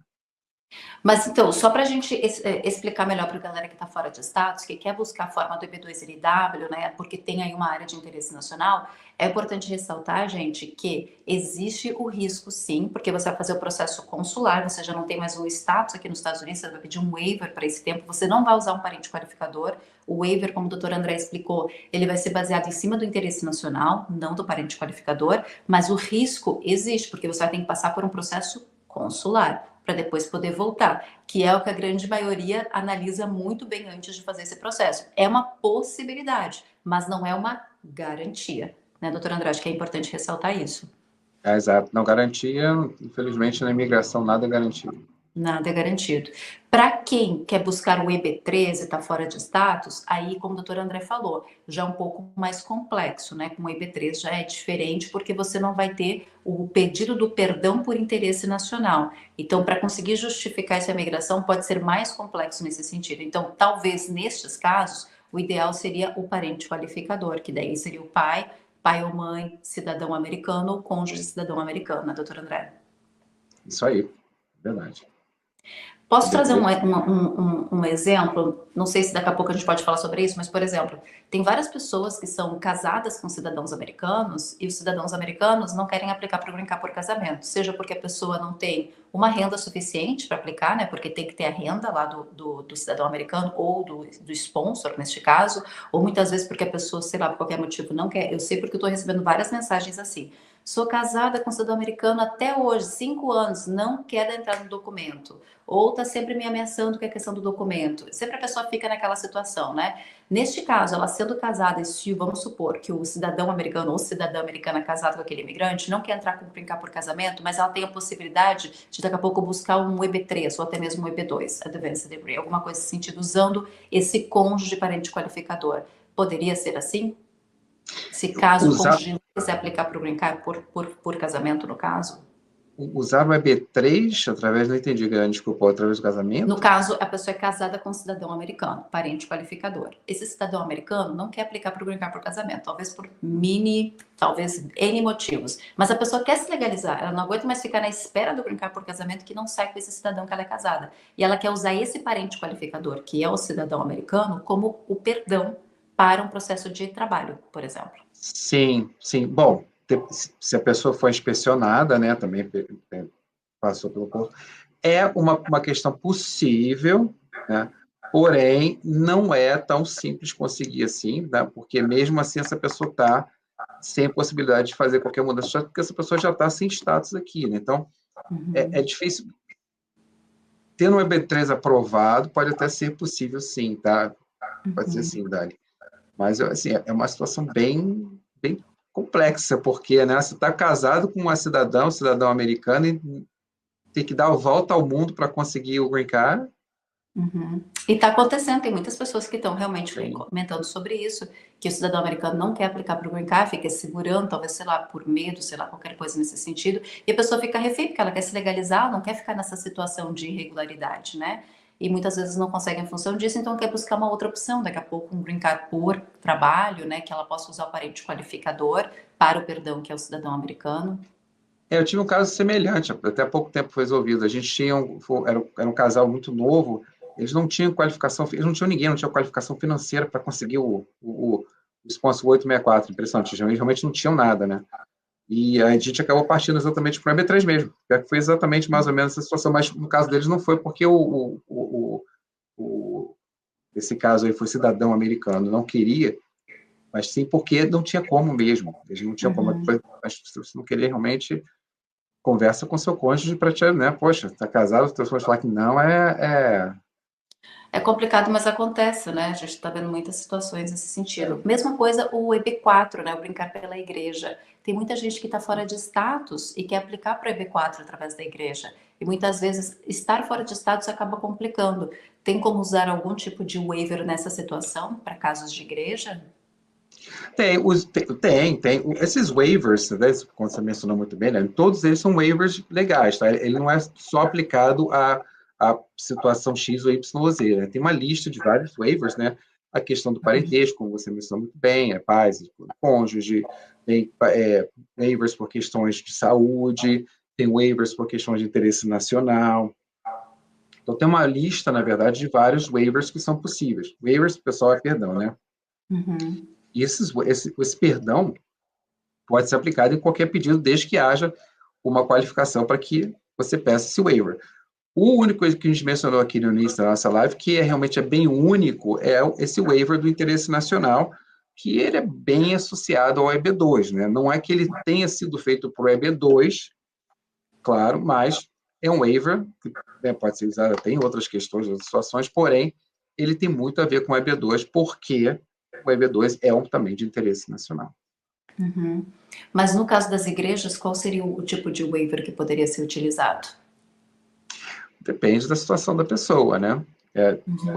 Mas então, só para a gente explicar melhor para a galera que está fora de status, que quer buscar a forma do EB2NW, né, porque tem aí uma área de interesse nacional, é importante ressaltar, gente, que existe o risco, sim, porque você vai fazer o processo consular, você já não tem mais o status aqui nos Estados Unidos, você vai pedir um waiver para esse tempo, você não vai usar um parente qualificador. O waiver, como o doutor André explicou, ele vai ser baseado em cima do interesse nacional, não do parente qualificador, mas o risco existe, porque você vai ter que passar por um processo consular para depois poder voltar, que é o que a grande maioria analisa muito bem antes de fazer esse processo. É uma possibilidade, mas não é uma garantia, né, doutor André? Acho que é importante ressaltar isso. Exato, não garantia, infelizmente na imigração nada é garantido. Nada é garantido. Para quem quer buscar o EB13 e está fora de status, aí, como o doutor André falou, já é um pouco mais complexo, né? Com o EB3 já é diferente, porque você não vai ter o pedido do perdão por interesse nacional. Então, para conseguir justificar essa imigração, pode ser mais complexo nesse sentido. Então, talvez nestes casos, o ideal seria o parente qualificador, que daí seria o pai, pai ou mãe, cidadão americano ou cônjuge cidadão americano, né, doutor André? Isso aí, verdade. Posso trazer EB3. um exemplo? Não sei se daqui a pouco a gente pode falar sobre isso, mas, por exemplo, tem várias pessoas que são casadas com cidadãos americanos e os cidadãos americanos não querem aplicar para o Green Card por casamento, seja porque a pessoa não tem uma renda suficiente para aplicar, né? Porque tem que ter a renda lá do cidadão americano ou do sponsor, neste caso, ou muitas vezes porque a pessoa, sei lá, por qualquer motivo não quer. Eu sei porque eu estou recebendo várias mensagens assim. Sou casada com cidadão americano até hoje, 5 anos, não quer entrar no documento. Ou está sempre me ameaçando com a questão do documento. Sempre a pessoa fica naquela situação, né? Neste caso, ela sendo casada, e se vamos supor que o cidadão americano ou cidadã americana casado com aquele imigrante não quer entrar com brincar por casamento, mas ela tem a possibilidade de daqui a pouco buscar um EB3 ou até mesmo um EB2, Advanced Degree, alguma coisa nesse sentido, usando esse cônjuge parente qualificador. Poderia ser assim? Se caso o Usar, cônjuge não quiser aplicar para o Green Card por casamento, no caso? usar o EB3 através, não entendi, desculpa, através do No casamento? caso, a pessoa é casada com um cidadão americano, parente qualificador. Esse cidadão americano não quer aplicar para o Green Card por casamento, talvez por talvez N motivos. Mas a pessoa quer se legalizar, ela não aguenta mais ficar na espera do Green Card por casamento que não sai com esse cidadão que ela é casada. E ela quer usar esse parente qualificador, que é o cidadão americano, como o perdão para um processo de trabalho, por exemplo. Sim, sim. Bom, se a pessoa foi inspecionada, né, também passou pelo curso, é uma questão possível, né, porém, não é tão simples conseguir assim, né, porque mesmo assim essa pessoa está sem possibilidade de fazer qualquer mudança, porque essa pessoa já está sem status aqui, né? Então, é difícil. Tendo um EB3 aprovado, pode até ser possível, sim, tá? Pode ser sim, Dali. Mas, assim, é uma situação bem complexa, porque, né, você está casado com uma cidadã, um cidadão americano, e tem que dar a volta ao mundo para conseguir o green card. Uhum. E está acontecendo, tem muitas pessoas que estão realmente Sim. comentando sobre isso, que o cidadão americano não quer aplicar para o Green Card, fica segurando, talvez, sei lá, por medo, sei lá, qualquer coisa nesse sentido, e a pessoa fica refém, porque ela quer se legalizar, não quer ficar nessa situação de irregularidade, né? E muitas vezes não consegue em função disso, então quer buscar uma outra opção, daqui a pouco um Green Card por trabalho, né, que ela possa usar o parente qualificador para o perdão, que é o cidadão americano. Eu tive um caso semelhante, até há pouco tempo foi resolvido. A gente tinha era um casal muito novo, eles não tinham qualificação, eles não tinham ninguém, não tinha qualificação financeira para conseguir o sponsor 864, impressionante, eles realmente não tinham nada, né? E a gente acabou partindo exatamente para o EB3 mesmo, que foi exatamente mais ou menos essa situação, mas no caso deles não foi porque esse caso aí foi cidadão americano, não queria, mas sim porque não tinha como mesmo, eles não tinham como, mas se você não querer realmente conversa com seu cônjuge para te, né? Poxa, está casado, as pessoas falar que não É complicado, mas acontece, né? A gente está vendo muitas situações nesse sentido. Mesma coisa o EB4, né? O Brincar pela Igreja. Tem muita gente que está fora de status e quer aplicar para o EB4 através da igreja. E muitas vezes estar fora de status acaba complicando. Tem como usar algum tipo de waiver nessa situação para casos de igreja? tem. Esses waivers, né, como você mencionou muito bem, né, todos eles são waivers legais, tá? Ele não é só aplicado à situação X ou YZ, né? Tem uma lista de vários waivers, né? A questão do parentesco, como você mencionou muito bem, pais, cônjuge, tem waivers por questões de saúde, tem waivers por questões de interesse nacional. Então, tem uma lista, na verdade, de vários waivers que são possíveis. Waivers, pessoal, é perdão, né? Uhum. E esse perdão pode ser aplicado em qualquer pedido, desde que haja uma qualificação para que você peça esse waiver. O único que a gente mencionou aqui no início da nossa live, que realmente é bem único, é esse waiver do interesse nacional, que ele é bem associado ao EB2, né? Não é que ele tenha sido feito por EB2, claro, mas é um waiver que, né, pode ser usado até em outras questões, outras situações, porém, ele tem muito a ver com o EB2, porque o EB2 é também de interesse nacional. Uhum. Mas no caso das igrejas, qual seria o tipo de waiver que poderia ser utilizado? depende da situação da pessoa, né?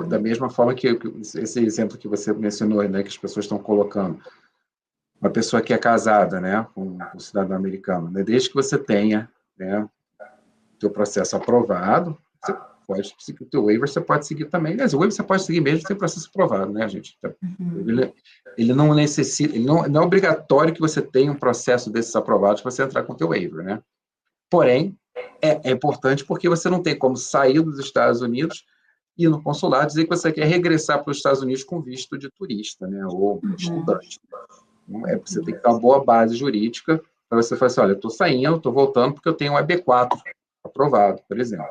Da mesma forma que esse exemplo que você mencionou, né, que as pessoas estão colocando, uma pessoa que é casada, né, com um cidadão americano, né, desde que você tenha, né, teu processo aprovado, você pode seguir o teu waiver, você pode seguir também. Mas o waiver você pode seguir mesmo sem processo aprovado, né, gente? Ele não necessita, ele não é obrigatório que você tenha um processo desses aprovados para você entrar com o teu waiver, né? Porém, é importante porque você não tem como sair dos Estados Unidos e ir no consulado dizer que você quer regressar para os Estados Unidos com visto de turista, né, ou estudante. Então, você tem que ter uma boa base jurídica para você falar assim, olha, eu estou saindo, estou voltando porque eu tenho um EB4 aprovado, por exemplo.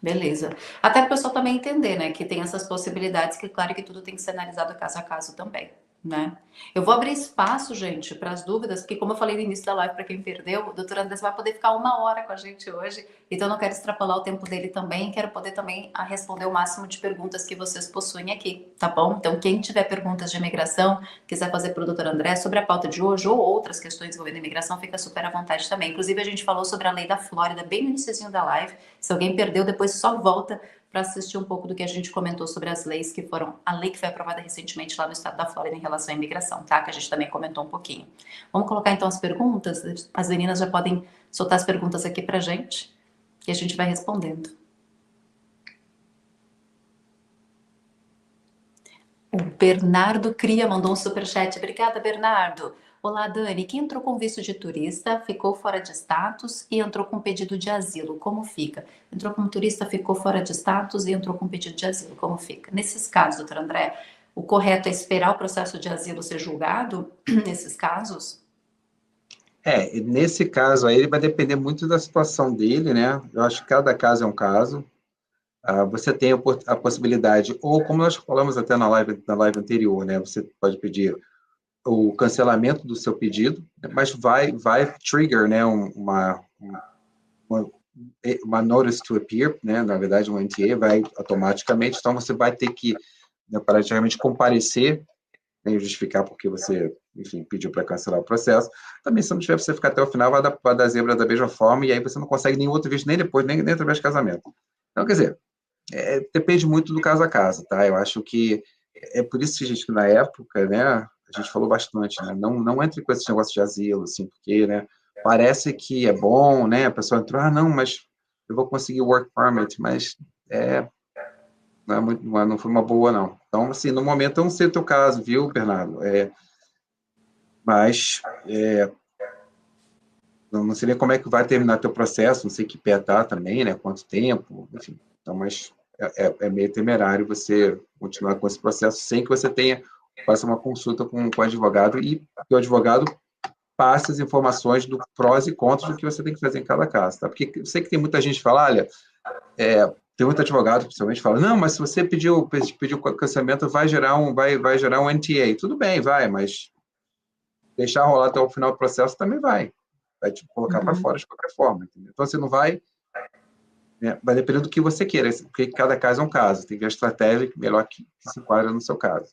Beleza. Até para o pessoal também entender, né, que tem essas possibilidades, que claro que tudo tem que ser analisado caso a caso também, né? Eu vou abrir espaço, gente, para as dúvidas, porque como eu falei no início da live, para quem perdeu, o doutor Andrés vai poder ficar 1 hora com a gente hoje, então eu não quero extrapolar o tempo dele também, quero poder também responder o máximo de perguntas que vocês possuem aqui, tá bom? Então quem tiver perguntas de imigração, quiser fazer para o doutor Andrés sobre a pauta de hoje ou outras questões envolvendo imigração, fica super à vontade também. Inclusive a gente falou sobre a lei da Flórida bem no iniciozinho da live, se alguém perdeu, depois só volta para assistir um pouco do que a gente comentou sobre as leis que foram, a lei que foi aprovada recentemente lá no estado da Flórida em relação à imigração, tá? Que a gente também comentou um pouquinho. Vamos colocar então as perguntas? As meninas já podem soltar as perguntas aqui pra gente e a gente vai respondendo. O Bernardo Cria mandou um superchat. Obrigada, Bernardo. Olá, Dani. Quem entrou com visto de turista, ficou fora de status e entrou com pedido de asilo, como fica? Entrou como turista, ficou fora de status e entrou com pedido de asilo, como fica? Nesses casos, doutor André, o correto é esperar o processo de asilo ser julgado? Nesses casos? Nesse caso aí, ele vai depender muito da situação dele, né? Eu acho que cada caso é um caso. Você tem a possibilidade, ou como nós falamos até na live anterior, né? Você pode pedir o cancelamento do seu pedido, mas vai trigger, né, uma notice to appear, né, na verdade, um NTA vai automaticamente, então você vai ter que, né, praticamente comparecer, né, e justificar porque você, enfim, pediu para cancelar o processo. Também, se não tiver, você ficar até o final, vai dar zebra da mesma forma, e aí você não consegue nenhum outro visto, nem depois, nem através de casamento. Então, quer dizer, depende muito do caso a caso, tá? Eu acho que é por isso que a gente, na época, né, a gente falou bastante, né? Não entre com esse negócio de asilo, assim, porque, né, parece que é bom, né? A pessoa entrou, não, mas eu vou conseguir o work permit, mas não foi uma boa, não. Então, assim, no momento eu não sei o teu caso, viu, Bernardo? Mas não sei nem como é que vai terminar teu processo, não sei que pé tá também, né? Quanto tempo, enfim. Então, mas é meio temerário você continuar com esse processo sem que você faça uma consulta com o advogado e que o advogado passe as informações do prós e contras do que você tem que fazer em cada caso, tá? Porque eu sei que tem muita gente que fala, olha, tem muito advogado, principalmente, fala, não, mas se você pediu cancelamento, vai gerar um NTA. Tudo bem, vai, mas deixar rolar até o final do processo também vai te colocar para fora de qualquer forma, entendeu? Então, você não vai depender do que você queira, porque cada caso é um caso, tem que ver a estratégia melhor que se enquadra no seu caso.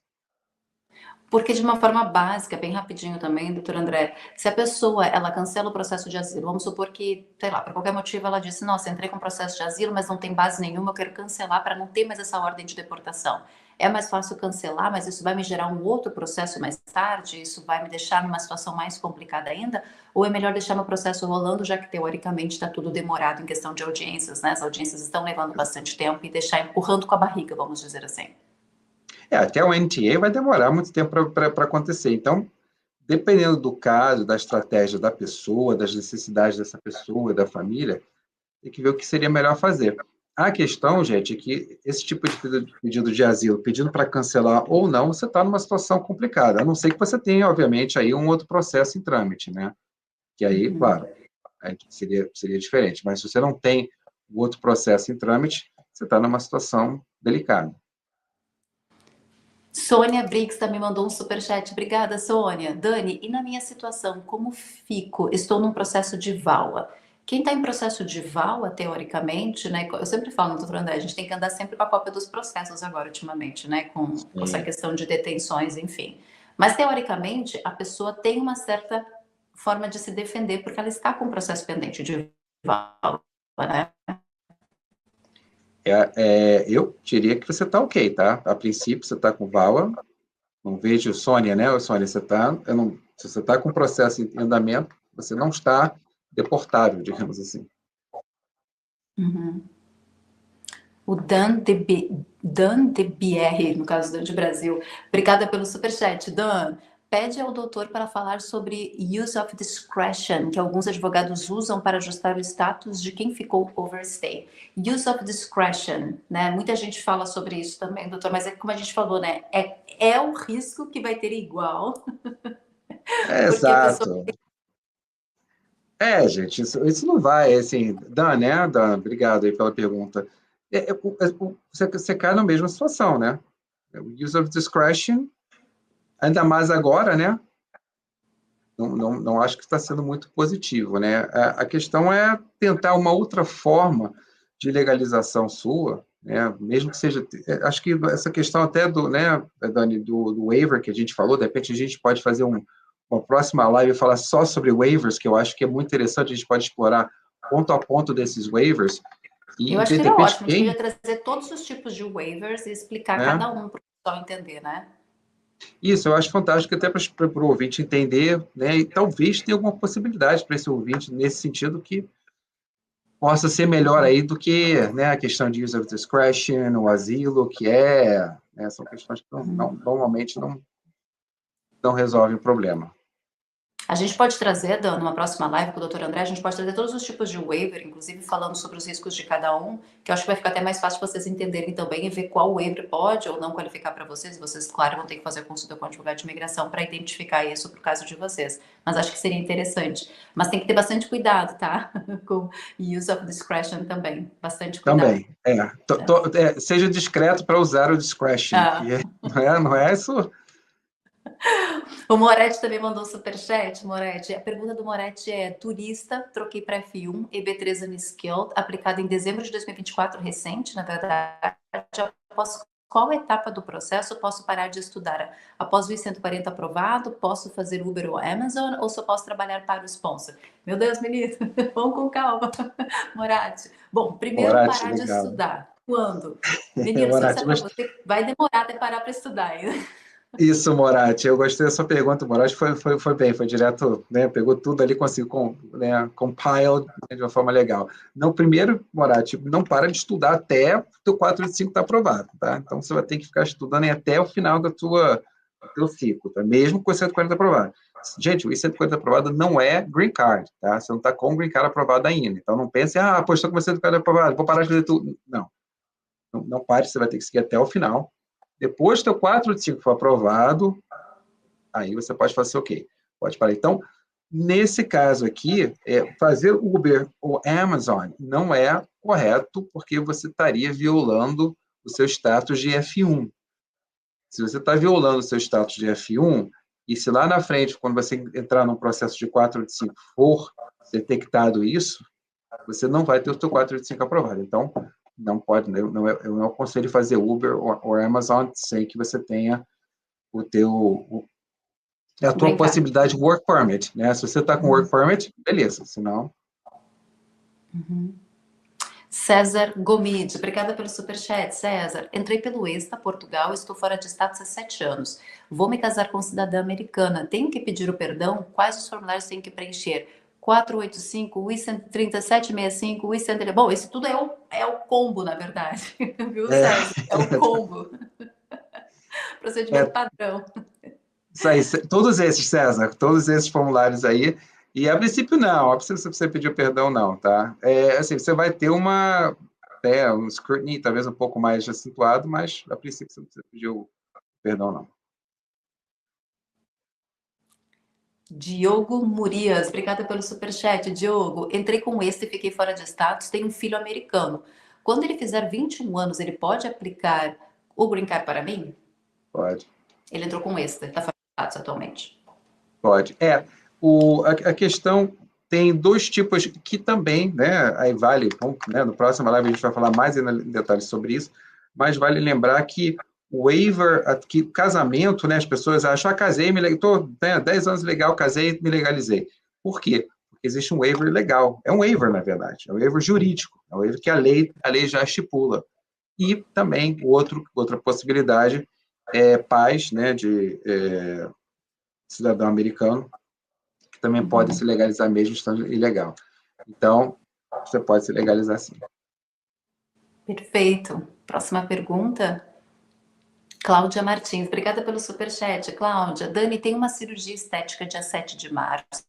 Porque de uma forma básica, bem rapidinho também, doutor André, se a pessoa, ela cancela o processo de asilo, vamos supor que, sei lá, por qualquer motivo ela disse, nossa, entrei com processo de asilo, mas não tem base nenhuma, eu quero cancelar para não ter mais essa ordem de deportação. É mais fácil cancelar, mas isso vai me gerar um outro processo mais tarde, isso vai me deixar numa situação mais complicada ainda, ou é melhor deixar meu processo rolando, já que teoricamente está tudo demorado em questão de audiências, né? As audiências estão levando bastante tempo e deixar empurrando com a barriga, vamos dizer assim. Até o NTA vai demorar muito tempo para acontecer. Então, dependendo do caso, da estratégia da pessoa, das necessidades dessa pessoa, da família, tem que ver o que seria melhor fazer. A questão, gente, é que esse tipo de pedido de asilo, pedindo para cancelar ou não, você está numa situação complicada, a não ser que você tenha, obviamente, aí um outro processo em trâmite, né? Que aí, claro, aí seria diferente. Mas se você não tem o outro processo em trâmite, você está numa situação delicada. Sônia Briggs também mandou um superchat. Obrigada, Sônia. Dani, e na minha situação, como fico? Estou num processo de VAWA. Quem está em processo de VAWA, teoricamente, né? Eu sempre falo, doutor André, a gente tem que andar sempre com a cópia dos processos agora, ultimamente, né? Com essa questão de detenções, enfim. Mas, teoricamente, a pessoa tem uma certa forma de se defender, porque ela está com um processo pendente de VAWA. né? Eu diria que você está ok, tá? A princípio, você está com VAWA, não vejo Sônia, né? Sônia, se você está com o processo em andamento, você não está deportável, digamos assim. Uhum. O Dan de BR, no caso Dan de Brasil. Obrigada pelo superchat, Dan. Pede ao doutor para falar sobre use of discretion, que alguns advogados usam para ajustar o status de quem ficou overstay. Use of discretion, né? Muita gente fala sobre isso também, doutor, mas é como a gente falou, né? É o risco que vai ter igual, porque a pessoa. Exato. Gente, isso não vai, assim, Dan, né, Dan, obrigado aí pela pergunta. Você cai na mesma situação, né? O use of discretion, ainda mais agora, né? Não acho que está sendo muito positivo, né? A questão é tentar uma outra forma de legalização sua, né? Mesmo que seja, acho que essa questão até do, né, Dani, do waiver que a gente falou, de repente a gente pode fazer uma próxima live e falar só sobre waivers, que eu acho que é muito interessante, a gente pode explorar ponto a ponto desses waivers Eu e acho ver que de seria repente ótimo. A gente quem, podia trazer todos os tipos de waivers e explicar né? cada um para o pessoal entender, né? Isso, eu acho fantástico até para o ouvinte entender, né? E talvez tenha alguma possibilidade para esse ouvinte nesse sentido que possa ser melhor aí do que, né, a questão de use of discretion, o asilo, que né, são questões que normalmente não resolvem o problema. A gente pode trazer, Dan, numa próxima live com o doutor André, a gente pode trazer todos os tipos de waiver, inclusive falando sobre os riscos de cada um, que eu acho que vai ficar até mais fácil vocês entenderem também e ver qual waiver pode ou não qualificar para vocês. Vocês, claro, vão ter que fazer a consulta com o advogado de imigração para identificar isso para o caso de vocês. Mas acho que seria interessante. Mas tem que ter bastante cuidado, tá? Com use of discretion também. Bastante cuidado. Também, seja discreto para usar o discretion, Ah. que não é isso? O Moretti também mandou um superchat, Moretti. A pergunta do Moretti é: turista, troquei para F1, EB3 Unskilled, aplicado em dezembro de 2024, recente, na verdade. Após qual etapa do processo posso parar de estudar? Após o I-140 aprovado, posso fazer Uber ou Amazon ou só posso trabalhar para o sponsor? Meu Deus, menino, vamos com calma. Moretti. Bom, primeiro Moratti, parar de legal. estudar. Quando? Menino, se eu disser para você, vai demorar até parar para estudar ainda. Isso, Moratti, eu gostei da sua pergunta, o Moratti foi bem, foi direto, né, pegou tudo ali, conseguiu, né, compiled de uma forma legal. Não, primeiro, Moratti, não para de estudar até o teu 485 estar aprovado, tá? Então, você vai ter que ficar estudando até o final do teu ciclo, tá? Mesmo com o 140 aprovado. Gente, o 140 aprovado não é green card, tá? Você não está com o green card aprovado ainda, então não pense, pois estou com o 140 aprovado, vou parar de fazer tudo. Não pare, você vai ter que seguir até o final. Depois que o 485 for aprovado, aí você pode fazer o quê? Pode parar. Então, nesse caso aqui, fazer Uber ou Amazon não é correto, porque você estaria violando o seu status de F1. Se você está violando o seu status de F1, e se lá na frente, quando você entrar no processo de 485 for detectado isso, você não vai ter o seu 485 aprovado. Então, não pode, eu não aconselho fazer Uber ou Amazon sem que você tenha a tua possibilidade de work permit, né? Se você está com work permit, beleza, senão... César Gomide, obrigada pelo superchat, César. Entrei pelo ESTA, Portugal, estou fora de status há 7 anos. Vou me casar com cidadã americana. Tenho que pedir o perdão? Quais os formulários tenho que preencher? 485, I-13765, I-100... Bom, isso tudo é o combo, na verdade. Viu, César? É o combo. Procedimento padrão. Isso aí, todos esses, César, todos esses formulários aí, e a princípio não, a princípio você pediu perdão não, tá? Assim, você vai ter um scrutiny talvez um pouco mais acentuado, mas a princípio você não precisa pedir o perdão não. Diogo Murias, obrigada pelo superchat, Diogo. Entrei com este e fiquei fora de status, tenho um filho americano. Quando ele fizer 21 anos, ele pode aplicar o Green Card para mim? Pode. Ele entrou com este, está fora de status atualmente. Pode. A questão tem 2 tipos que também, né, aí vale, né, no próximo live a gente vai falar mais em detalhes sobre isso, mas vale lembrar que o waiver, que casamento, né, as pessoas acham, casei, estou, né, 10 anos legal, casei, me legalizei. Por quê? existe um waiver legal. É um waiver, na verdade. É um waiver jurídico. É um waiver que a lei já estipula. E também, outra possibilidade é pais, né, de cidadão americano, que também pode se legalizar mesmo estando ilegal. Então, você pode se legalizar sim. Perfeito. Próxima pergunta. Cláudia Martins, obrigada pelo superchat. Cláudia, Dani, tem uma cirurgia estética dia 7 de março.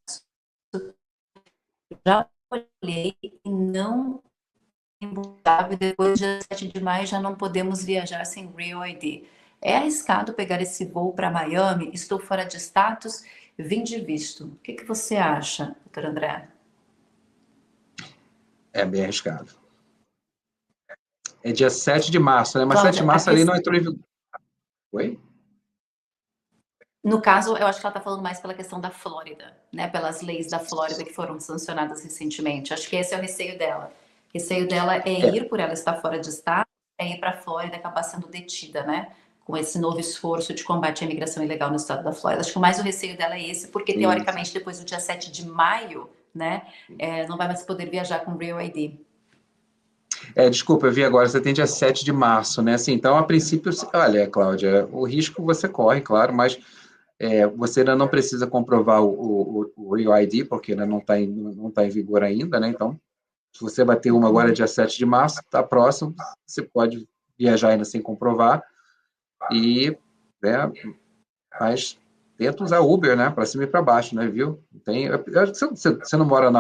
Já olhei e não reembolsável, depois dia 7 de maio já não podemos viajar sem Real ID. É arriscado pegar esse voo para Miami? Estou fora de status, vim de visto. O que você acha, doutor André? É bem arriscado. É dia 7 de março, né? Mas Cláudia, 7 de março ali não entrou em vigor. Oi? No caso, eu acho que ela está falando mais pela questão da Flórida, né? Pelas leis da Flórida que foram sancionadas recentemente. Acho que esse é o receio dela. O receio dela é ir por ela estar fora de estado, é ir para a Flórida e acabar sendo detida, né? Com esse novo esforço de combate à imigração ilegal no estado da Flórida. Acho que mais o receio dela é esse, porque teoricamente depois do dia 7 de maio, né? Não vai mais poder viajar com Real ID. Desculpa, eu vi agora, você tem dia 7 de março, né? Assim, então, a princípio, olha, Cláudia, o risco você corre, claro, mas você ainda não precisa comprovar o Real ID, porque ainda não está em vigor ainda, né? Então, se você bater uma agora dia 7 de março, está próximo, você pode viajar ainda sem comprovar, né, mas tenta usar Uber, né, para cima e para baixo, né, viu? Você não mora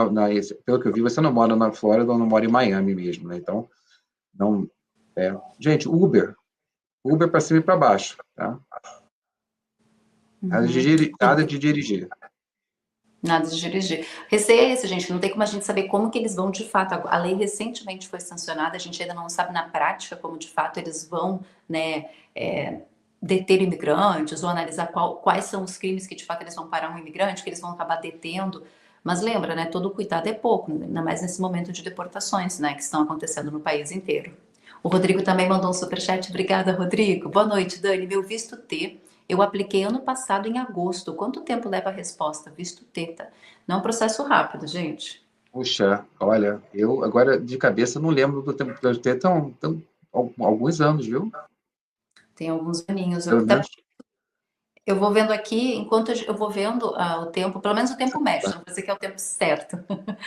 pelo que eu vi, você não mora na Flórida ou não mora em Miami mesmo, né? Então, não, gente, Uber para cima e para baixo, tá? Nada de dirigir. Nada de dirigir. Receio é esse, gente. Não tem como a gente saber como que eles vão de fato. A lei recentemente foi sancionada, a gente ainda não sabe na prática como de fato eles vão, né, deter imigrantes ou analisar quais são os crimes que de fato eles vão parar um imigrante, que eles vão acabar detendo. Mas lembra, né? Todo cuidado é pouco, ainda mais nesse momento de deportações, né, que estão acontecendo no país inteiro. O Rodrigo também mandou um superchat. Obrigada, Rodrigo. Boa noite, Dani. Meu visto T, eu apliquei ano passado em agosto. Quanto tempo leva a resposta? Visto T, tá? Não é um processo rápido, gente. Puxa, olha, eu agora de cabeça não lembro do tempo que eu tenho, alguns anos, viu? Tem alguns aninhos. Pelo menos. Eu vou vendo aqui, enquanto eu vou vendo o tempo, pelo menos o tempo médio, não vou dizer que é o tempo certo,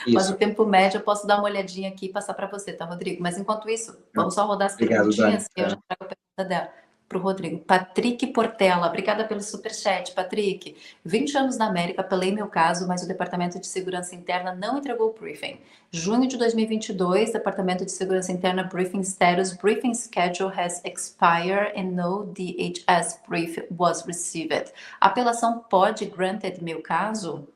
mas o Isso. tempo médio eu posso dar uma olhadinha aqui e passar para você, tá, Rodrigo? Mas enquanto isso, vamos só rodar as Obrigado, Dani. perguntinhas e eu já trago a pergunta dela para o Rodrigo. Patrick Portela, obrigada pelo superchat, Patrick. 20 anos na América, apelei meu caso, mas o Departamento de Segurança Interna não entregou o briefing. Junho de 2022, Departamento de Segurança Interna briefing status, briefing schedule has expired and no DHS brief was received. Apelação pode granted meu caso?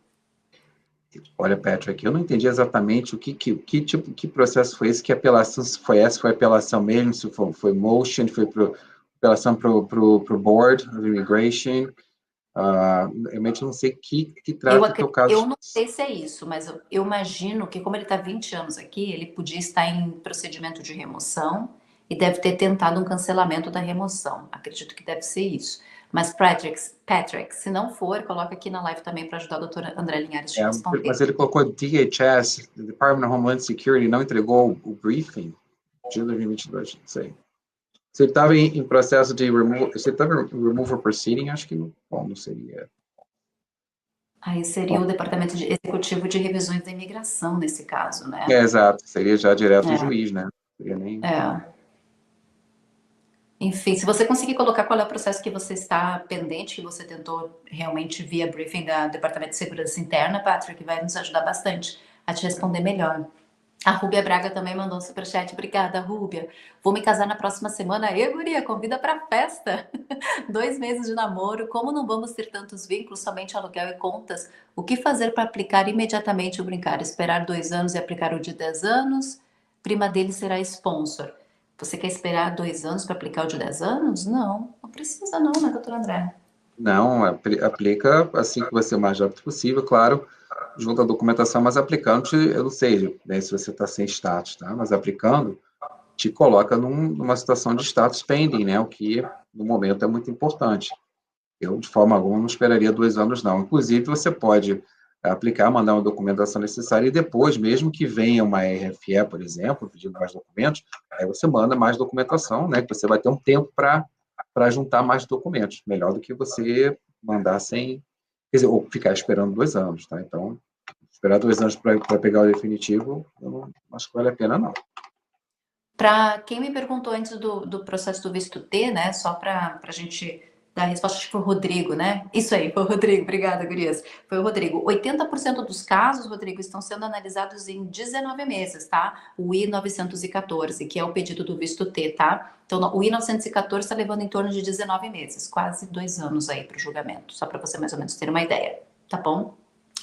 Olha, Patrick, eu não entendi exatamente que processo foi esse, que apelação foi essa, foi apelação mesmo, se foi motion, foi apelação para o Board of Immigration, realmente não sei que trata o teu caso. Eu não sei se é isso, mas eu imagino que como ele está 20 anos aqui, ele podia estar em procedimento de remoção e deve ter tentado um cancelamento da remoção. Acredito que deve ser isso. Mas, Patrick, se não for, coloca aqui na live também para ajudar a doutora André Linhares a responder. Mas ele colocou DHS, Department of Homeland Security, não entregou o briefing de 2022, não sei. Se ele estava em processo de removal proceeding, acho que não seria. Aí seria o Departamento Executivo de Revisões da Imigração, nesse caso, né? Exato, seria já direto o juiz, né? Seria nem... Enfim, se você conseguir colocar qual é o processo que você está pendente, que você tentou realmente via briefing da Departamento de Segurança Interna, Patrick, vai nos ajudar bastante a te responder melhor. A Rúbia Braga também mandou um superchat. Obrigada, Rúbia. Vou me casar na próxima semana. Ê, guria, convida pra festa. 2 meses de namoro. Como não vamos ter tantos vínculos, somente aluguel e contas? O que fazer para aplicar imediatamente o brincar? Esperar 2 anos e aplicar o de 10 anos? Prima dele será sponsor. Você quer esperar 2 anos para aplicar o de 10 anos? Não, não precisa não, né, doutor André? Não, aplica assim que você o mais rápido possível, claro, junto à documentação, mas aplicando, eu não sei, né, se você está sem status, tá? Mas aplicando, te coloca numa situação de status pending, né? O que, no momento, é muito importante. Eu, de forma alguma, não esperaria 2 anos, não. Inclusive, você pode aplicar, mandar uma documentação necessária e depois, mesmo que venha uma RFE, por exemplo, pedindo mais documentos, aí você manda mais documentação, né, que você vai ter um tempo para juntar mais documentos, melhor do que você mandar sem, quer dizer, ou ficar esperando 2 anos, tá? Então, esperar 2 anos para pegar o definitivo, eu não acho que vale a pena, não. Para quem me perguntou antes do processo do visto T, né? Só para a gente dar a resposta, acho que foi o Rodrigo, né? Isso aí, foi o Rodrigo, obrigada, Gurias. Foi o Rodrigo. 80% dos casos, Rodrigo, estão sendo analisados em 19 meses, tá? O I-914, que é o pedido do visto T, tá? Então, o I-914 está levando em torno de 19 meses, quase 2 anos aí para o julgamento, só para você mais ou menos ter uma ideia, tá bom?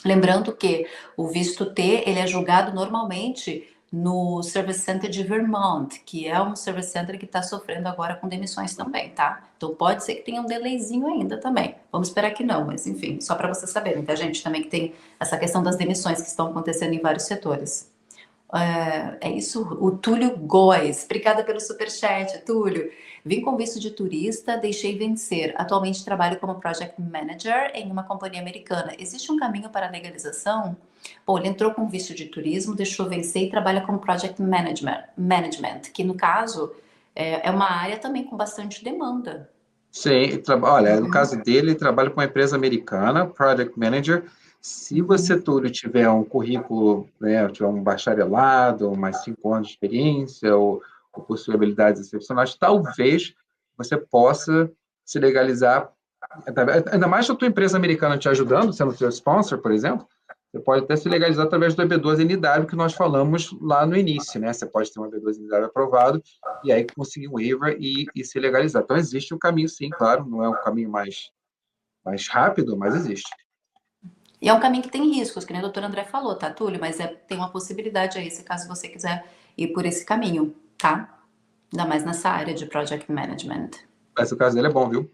Lembrando que o visto T, ele é julgado normalmente no Service Center de Vermont, que é um Service Center que está sofrendo agora com demissões também, tá? Então pode ser que tenha um delayzinho ainda também. Vamos esperar que não, mas enfim, só para vocês saberem, tá, gente? Também que tem essa questão das demissões que estão acontecendo em vários setores. É isso, o Túlio Góes. Obrigada pelo superchat, Túlio. Vim com visto de turista, deixei vencer. Atualmente trabalho como Project Manager em uma companhia americana. Existe um caminho para a legalização? Bom, ele entrou com visto de turismo, deixou vencer e trabalha como Project Management, que no caso é uma área também com bastante demanda. Sim, olha, no caso dele, ele trabalha com uma empresa americana, Product Manager. Se você, Túlio, tiver um currículo, né, tiver um bacharelado, mais 5 anos de experiência, ou possui habilidades excepcionais, talvez você possa se legalizar, ainda mais se a tua empresa americana te ajudando, sendo seu sponsor, por exemplo, você pode até se legalizar através do EB12NW que nós falamos lá no início, né? Você pode ter um EB12NW aprovado e aí conseguir um waiver e se legalizar. Então, existe um caminho, sim, claro, não é um caminho mais rápido, mas existe. E é um caminho que tem riscos, que nem o doutor André falou, tá, Túlio? Mas tem uma possibilidade aí, se caso você quiser ir por esse caminho, tá? Ainda mais nessa área de Project Management. Mas o caso dele é bom, viu?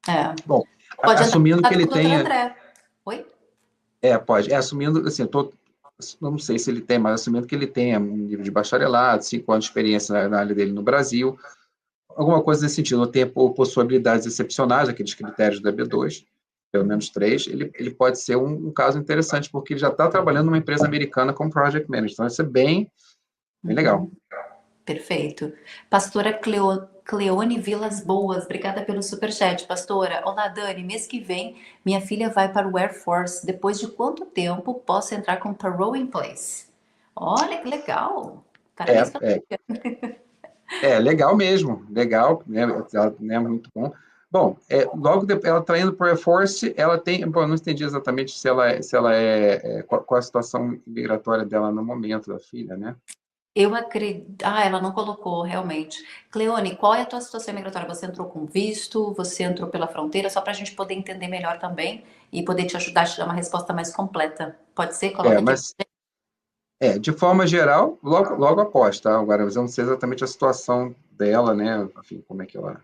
É. Bom, Pode assumindo que ele com o doutor tenha... André. Oi? Pode. Assumindo, assim, eu não sei se ele tem, mas assumindo que ele tenha um nível de bacharelado, 5 anos de experiência na área dele no Brasil, alguma coisa nesse sentido, ou possui habilidades excepcionais, aqueles critérios do EB2, pelo menos 3, ele pode ser um caso interessante, porque ele já está trabalhando numa empresa americana como Project Manager, então isso é bem legal. Perfeito. Pastora Cleone Vilas Boas, obrigada pelo superchat, pastora. Olá, Dani, mês que vem minha filha vai para o Air Force. Depois de quanto tempo posso entrar com parole in place? Olha que legal. Parabéns pra Legal mesmo, legal, né, muito bom. Bom, logo depois, ela está indo para o Air Force, ela tem, bom, não entendi exatamente qual a situação migratória dela no momento da filha, né? Eu acredito. Ah, ela não colocou, realmente. Cleone, qual é a tua situação migratória? Você entrou com visto? Você entrou pela fronteira? Só para a gente poder entender melhor também e poder te ajudar a te dar uma resposta mais completa. Pode ser? Coloca aqui. Mas, de forma geral, logo após, tá? Agora, eu não sei exatamente a situação dela, né? Enfim, como é que ela...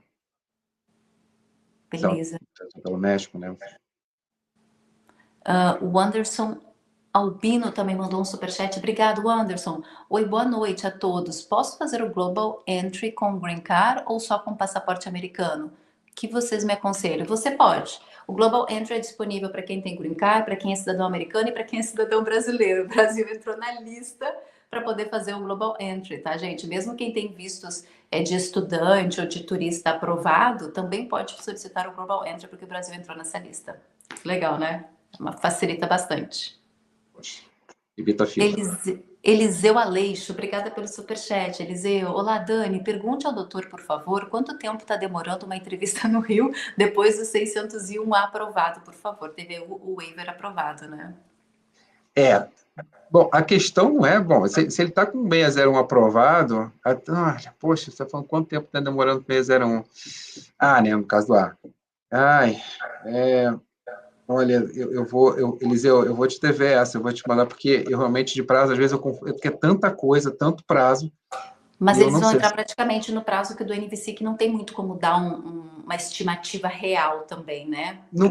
Beleza. Pelo México, né? O Anderson Albino também mandou um superchat. Obrigado, Anderson. Oi, boa noite a todos. Posso fazer o Global Entry com Green Card ou só com passaporte americano? O que vocês me aconselham? Você pode. O Global Entry é disponível para quem tem Green Card, para quem é cidadão americano e para quem é cidadão brasileiro. O Brasil entrou na lista para poder fazer o Global Entry, tá, gente? Mesmo quem tem vistos de estudante ou de turista aprovado, também pode solicitar o Global Entry, porque o Brasil entrou nessa lista. Legal, né? Facilita bastante. Evita a fila. Eliseu Aleixo, obrigada pelo superchat. Eliseu, olá Dani, pergunte ao doutor, por favor, quanto tempo está demorando uma entrevista no Rio depois do 601A aprovado, por favor. Teve o waiver aprovado, né? Bom, a questão não é, bom, se ele está com o 601 aprovado, poxa, você está falando quanto tempo está demorando o 601? Né, no caso do A. Olha, Eliseu, eu vou te dever essa, eu vou te mandar, porque eu realmente de prazo, às vezes porque é tanta coisa, tanto prazo. Mas eles vão entrar praticamente no prazo que do NVC, que não tem muito como dar uma estimativa real também, né? No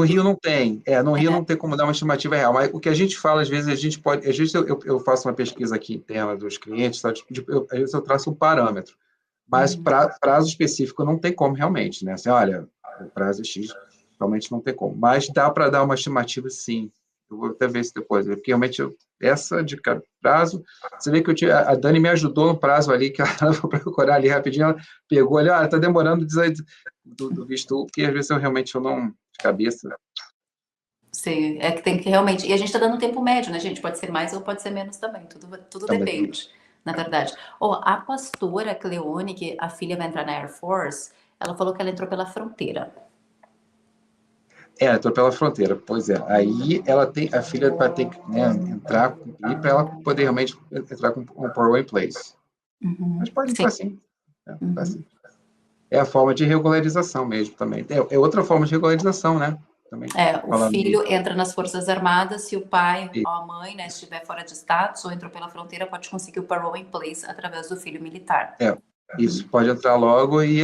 Rio não tem, no Rio não tem como dar uma estimativa real, mas o que a gente fala, às vezes, às vezes eu faço uma pesquisa aqui interna dos clientes, às vezes eu traço um parâmetro, mas prazo específico não tem como realmente, né? Assim, olha, o prazo é X, realmente não tem como, mas dá para dar uma estimativa, sim, Eu vou até ver isso depois, porque realmente essa de prazo, você vê que a Dani me ajudou no prazo ali, que ela foi procurar ali rapidinho, ela pegou ali, tá demorando do visto, porque às vezes eu não, de cabeça. Sim, é que tem que realmente. E a gente está dando tempo médio, né, gente? Pode ser mais ou pode ser menos também. Tudo Também. depende, na verdade. A pastora Cleone, que a filha vai entrar na Air Force, ela falou que ela entrou pela fronteira. Entrou pela fronteira, pois é. Aí a filha vai ter que, né, entrar para ela poder realmente entrar com um parole in place. Mas pode entrar sim. Tá sim. É a forma de regularização mesmo também. É outra forma de regularização, né? Também. O filho entra nas Forças Armadas, se o pai ou a mãe, né, estiver fora de status ou entrou pela fronteira, pode conseguir o parole in place através do filho militar. Isso, pode entrar logo, e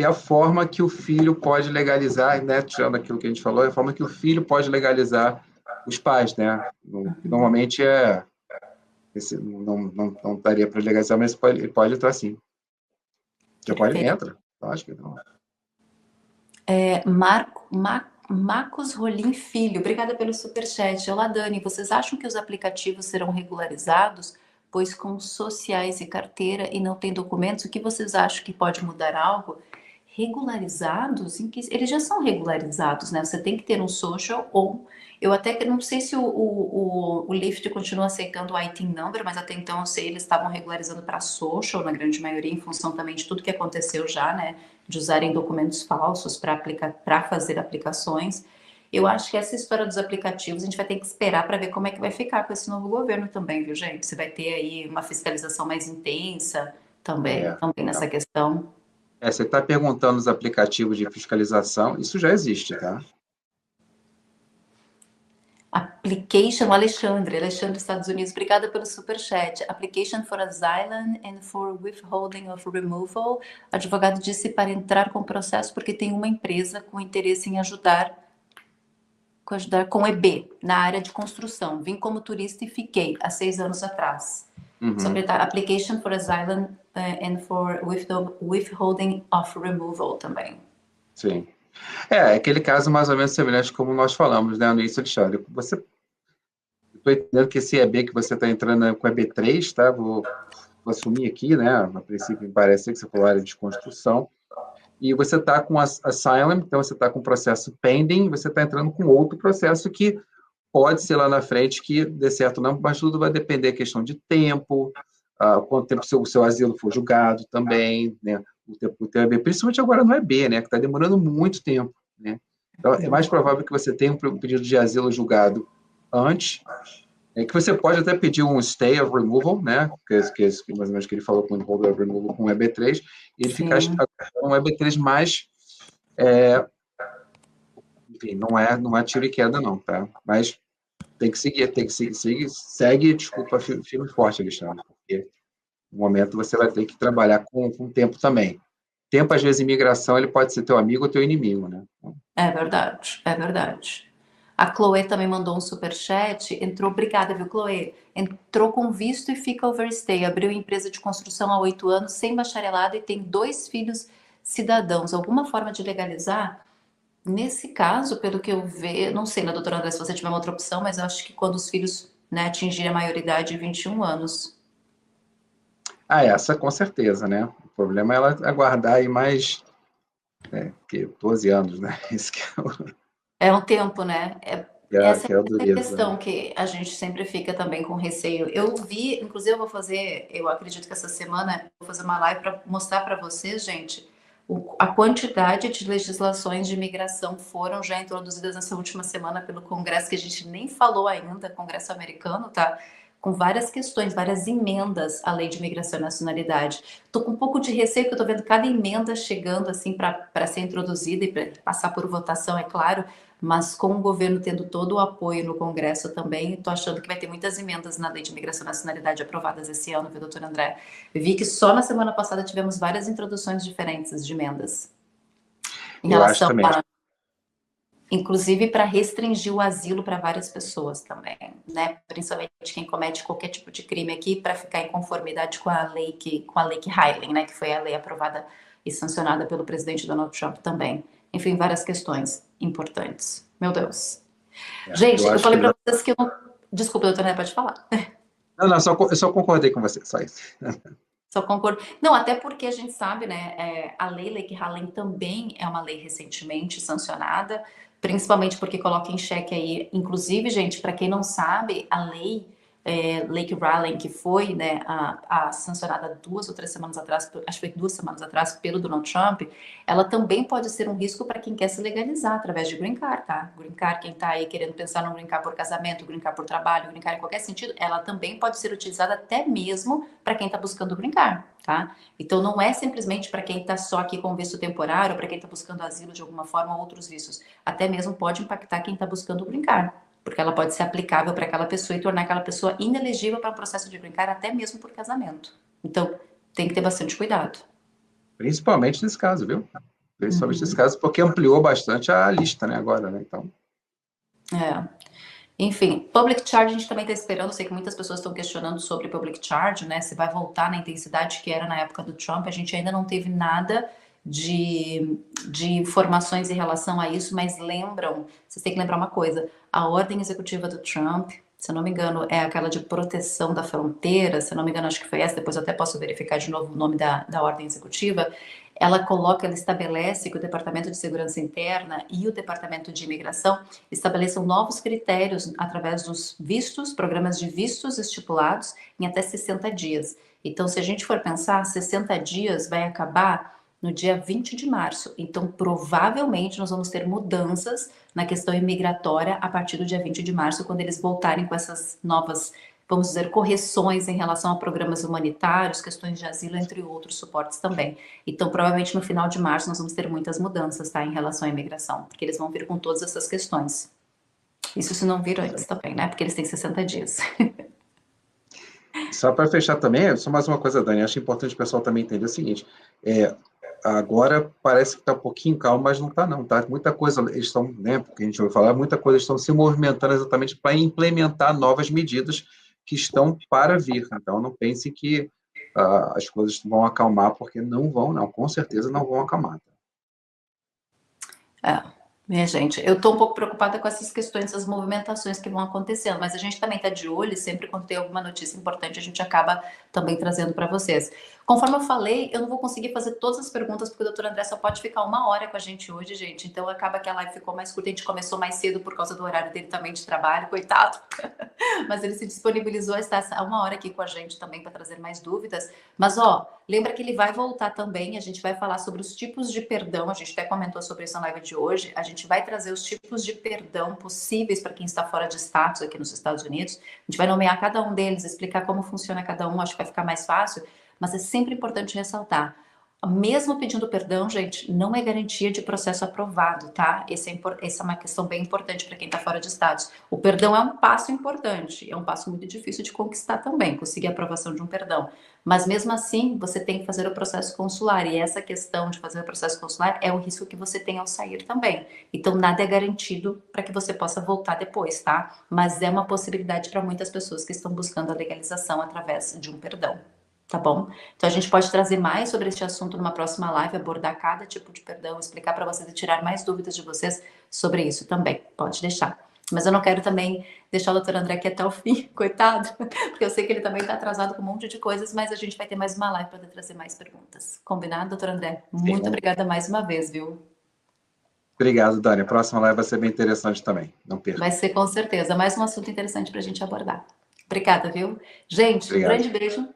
a forma que o filho pode legalizar, né, tirando aquilo que a gente falou, é a forma que o filho pode legalizar os pais, né? Normalmente não daria para legalizar, mas ele pode entrar sim. Já pode, entra. Acho que não. Marcos Rolim Filho, obrigada pelo superchat. Olá, Dani, vocês acham que os aplicativos serão regularizados, pois com sociais e carteira e não tem documentos, o que vocês acham que pode mudar algo? Regularizados? Eles já são regularizados, né? Você tem que ter um social ou... Eu até que não sei se o Lyft continua aceitando o ITIN number, mas até então eu sei eles estavam regularizando para social, na grande maioria, em função também de tudo que aconteceu já, né? De usarem documentos falsos para fazer aplicações. Eu acho que essa história dos aplicativos a gente vai ter que esperar para ver como é que vai ficar com esse novo governo também, viu, gente? Você vai ter aí uma fiscalização mais intensa também nessa questão. Você está perguntando os aplicativos de fiscalização, isso já existe, tá? Application, Alexandre, Estados Unidos, obrigada pelo superchat. Application for asylum and for withholding of removal. Advogado disse para entrar com o processo porque tem uma empresa com interesse em ajudar com EB, na área de construção. Vim como turista e fiquei há 6 anos atrás. Sobre a Application for asylum and for withholding of removal também. Sim. É aquele caso mais ou menos semelhante como nós falamos, né, no início, Alexandre. Estou entendendo que esse EB que você está entrando com EB3, tá? Vou assumir aqui, né? A princípio, parece que você falou área de construção. E você está com Asylum, então você está com processo pending, você está entrando com outro processo que pode ser lá na frente que dê certo ou não, mas tudo vai depender da questão de tempo, quanto tempo o seu asilo for julgado também, né? O teu EB, principalmente agora no EB, né? Que está demorando muito tempo, né? Então, é mais provável que você tenha um pedido de asilo julgado antes, que você pode até pedir um stay of removal, né? Que é mais ou menos que ele falou com o hold of removal com o EB3, e ele fica um EB3 mais... enfim, não é tiro e queda, não, tá? Mas tem que seguir, segue, desculpa, firme e forte, Alexandre, porque no momento você vai ter que trabalhar com o tempo também. Tempo, às vezes, imigração, ele pode ser teu amigo ou teu inimigo, né? É verdade, é verdade. A Chloe também mandou um superchat, obrigada, viu, Chloe? Entrou com visto e fica overstay, abriu empresa de construção há 8 anos, sem bacharelado e tem 2 filhos cidadãos. Alguma forma de legalizar? Nesse caso, pelo que eu vejo, não sei, né, doutora André, se você tiver uma outra opção, mas eu acho que quando os filhos, né, atingirem a maioridade de 21 anos. Essa com certeza, né? O problema é ela aguardar aí mais, que 12 anos, né? Isso que é um tempo, né? Essa é a questão que a gente sempre fica também com receio. Eu vi, inclusive eu acredito que essa semana vou fazer uma live para mostrar para vocês, gente, a quantidade de legislações de imigração foram já introduzidas nessa última semana pelo Congresso, que a gente nem falou ainda, Congresso americano, tá? Com várias questões, várias emendas à lei de imigração e nacionalidade. Estou com um pouco de receio, porque eu estou vendo cada emenda chegando assim para ser introduzida e para passar por votação, é claro, mas com o governo tendo todo o apoio no Congresso também, estou achando que vai ter muitas emendas na lei de imigração e nacionalidade aprovadas esse ano, viu, doutor André? Eu vi que só na semana passada tivemos várias introduções diferentes de emendas. Em relação a... Inclusive para restringir o asilo para várias pessoas também, né? Principalmente quem comete qualquer tipo de crime aqui, para ficar em conformidade com a lei Hailing, né? Que foi a lei aprovada e sancionada pelo presidente Donald Trump também. Enfim, várias questões importantes. Meu Deus. Gente, Eu eu acho falei que para vocês que eu não... Desculpa, doutora, pode falar. não, eu só concordei com você, só isso. Só concordo. Não, até porque a gente sabe, né? A lei Lake Hallen também é uma lei recentemente sancionada, principalmente porque coloca em xeque aí, inclusive, gente, para quem não sabe, a lei Lake Hallen, que foi, né, a sancionada 2 ou 3 semanas atrás, acho que foi 2 semanas atrás, pelo Donald Trump, ela também pode ser um risco para quem quer se legalizar através de green card, tá? Green card, quem tá aí querendo pensar no green card por casamento, green card por trabalho, green card em qualquer sentido, ela também pode ser utilizada até mesmo para quem está buscando green card, tá? Então não é simplesmente para quem está só aqui com visto temporário, para quem está buscando asilo de alguma forma ou outros vistos. Até mesmo pode impactar quem está buscando green card, porque ela pode ser aplicável para aquela pessoa e tornar aquela pessoa inelegível para o processo de green card, até mesmo por casamento. Então tem que ter bastante cuidado. Principalmente nesse caso, viu? Principalmente nesse Uhum. caso, porque ampliou bastante a lista, né, agora, né? Então, É. Enfim, public charge a gente também está esperando. Sei que muitas pessoas estão questionando sobre public charge, né? Se vai voltar na intensidade que era na época do Trump. A gente ainda não teve nada de informações em relação a isso, mas lembram, vocês têm que lembrar uma coisa: a ordem executiva do Trump, se eu não me engano, é aquela de proteção da fronteira. Se eu não me engano, acho que foi essa. Depois eu até posso verificar de novo o nome da ordem executiva. Ela estabelece que o Departamento de Segurança Interna e o Departamento de Imigração estabeleçam novos critérios através dos vistos, programas de vistos estipulados em até 60 dias. Então, se a gente for pensar, 60 dias vai acabar no dia 20 de março. Então, provavelmente, nós vamos ter mudanças na questão imigratória a partir do dia 20 de março, quando eles voltarem com essas novas, vamos dizer, correções em relação a programas humanitários, questões de asilo, entre outros suportes também. Então, provavelmente no final de março nós vamos ter muitas mudanças, tá, em relação à imigração, porque eles vão vir com todas essas questões. Isso se não vir antes também, né? Porque eles têm 60 dias. só para fechar também, só mais uma coisa, Dani, acho importante o pessoal também entender o seguinte, agora parece que está um pouquinho calmo, mas não está não, tá? Muita coisa, eles estão, né, porque a gente vai falar, muita coisa estão se movimentando exatamente para implementar novas medidas que estão para vir. Então, não pense que as coisas vão acalmar, porque não vão, não, com certeza não vão acalmar. Minha gente, eu tô um pouco preocupada com essas questões, essas movimentações que vão acontecendo, mas a gente também tá de olho e sempre quando tem alguma notícia importante a gente acaba também trazendo para vocês. Conforme eu falei, eu não vou conseguir fazer todas as perguntas porque o doutor André só pode ficar 1 hora com a gente hoje, gente, então acaba que a live ficou mais curta, a gente começou mais cedo por causa do horário dele também de trabalho, coitado, mas ele se disponibilizou a estar 1 hora aqui com a gente também para trazer mais dúvidas, mas ó, lembra que ele vai voltar também, a gente vai falar sobre os tipos de perdão, a gente até comentou sobre isso na live de hoje, a gente vai trazer os tipos de perdão possíveis para quem está fora de status aqui nos Estados Unidos, a gente vai nomear cada um deles, explicar como funciona cada um, acho que vai ficar mais fácil, mas é sempre importante ressaltar, mesmo pedindo perdão, gente, não é garantia de processo aprovado, tá? Essa é uma questão bem importante para quem está fora de status. O perdão é um passo importante, é um passo muito difícil de conquistar também, conseguir a aprovação de um perdão. Mas mesmo assim, você tem que fazer o processo consular, e essa questão de fazer o processo consular é o risco que você tem ao sair também. Então, nada é garantido para que você possa voltar depois, tá? Mas é uma possibilidade para muitas pessoas que estão buscando a legalização através de um perdão. Tá bom? Então a gente pode trazer mais sobre este assunto numa próxima live, abordar cada tipo de perdão, explicar para vocês e tirar mais dúvidas de vocês sobre isso também. Pode deixar. Mas eu não quero também deixar o doutor André aqui até o fim, coitado, porque eu sei que ele também está atrasado com um monte de coisas, mas a gente vai ter mais uma live para trazer mais perguntas. Combinado, doutor André? Muito Sim. obrigada mais uma vez, viu? Obrigado, Dani. A próxima live vai ser bem interessante também. Não perca. Vai ser com certeza. Mais um assunto interessante para a gente abordar. Obrigada, viu? Gente, um Obrigado. grande beijo.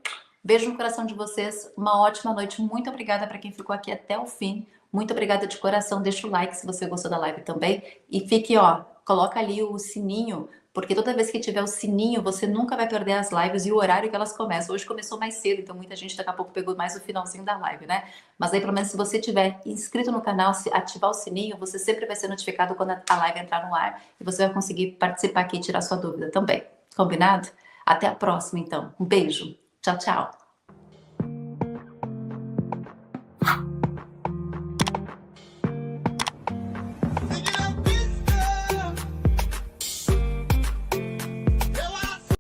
Beijo no coração de vocês. Uma ótima noite. Muito obrigada para quem ficou aqui até o fim. Muito obrigada de coração. Deixa o like se você gostou da live também. E fique, ó, coloca ali o sininho, porque toda vez que tiver o sininho, você nunca vai perder as lives e o horário que elas começam. Hoje começou mais cedo, então muita gente daqui a pouco pegou mais o finalzinho da live, né? Mas aí, pelo menos, se você tiver inscrito no canal, se ativar o sininho, você sempre vai ser notificado quando a live entrar no ar e você vai conseguir participar aqui e tirar sua dúvida também. Combinado? Até a próxima, então. Um beijo. Tchau, tchau.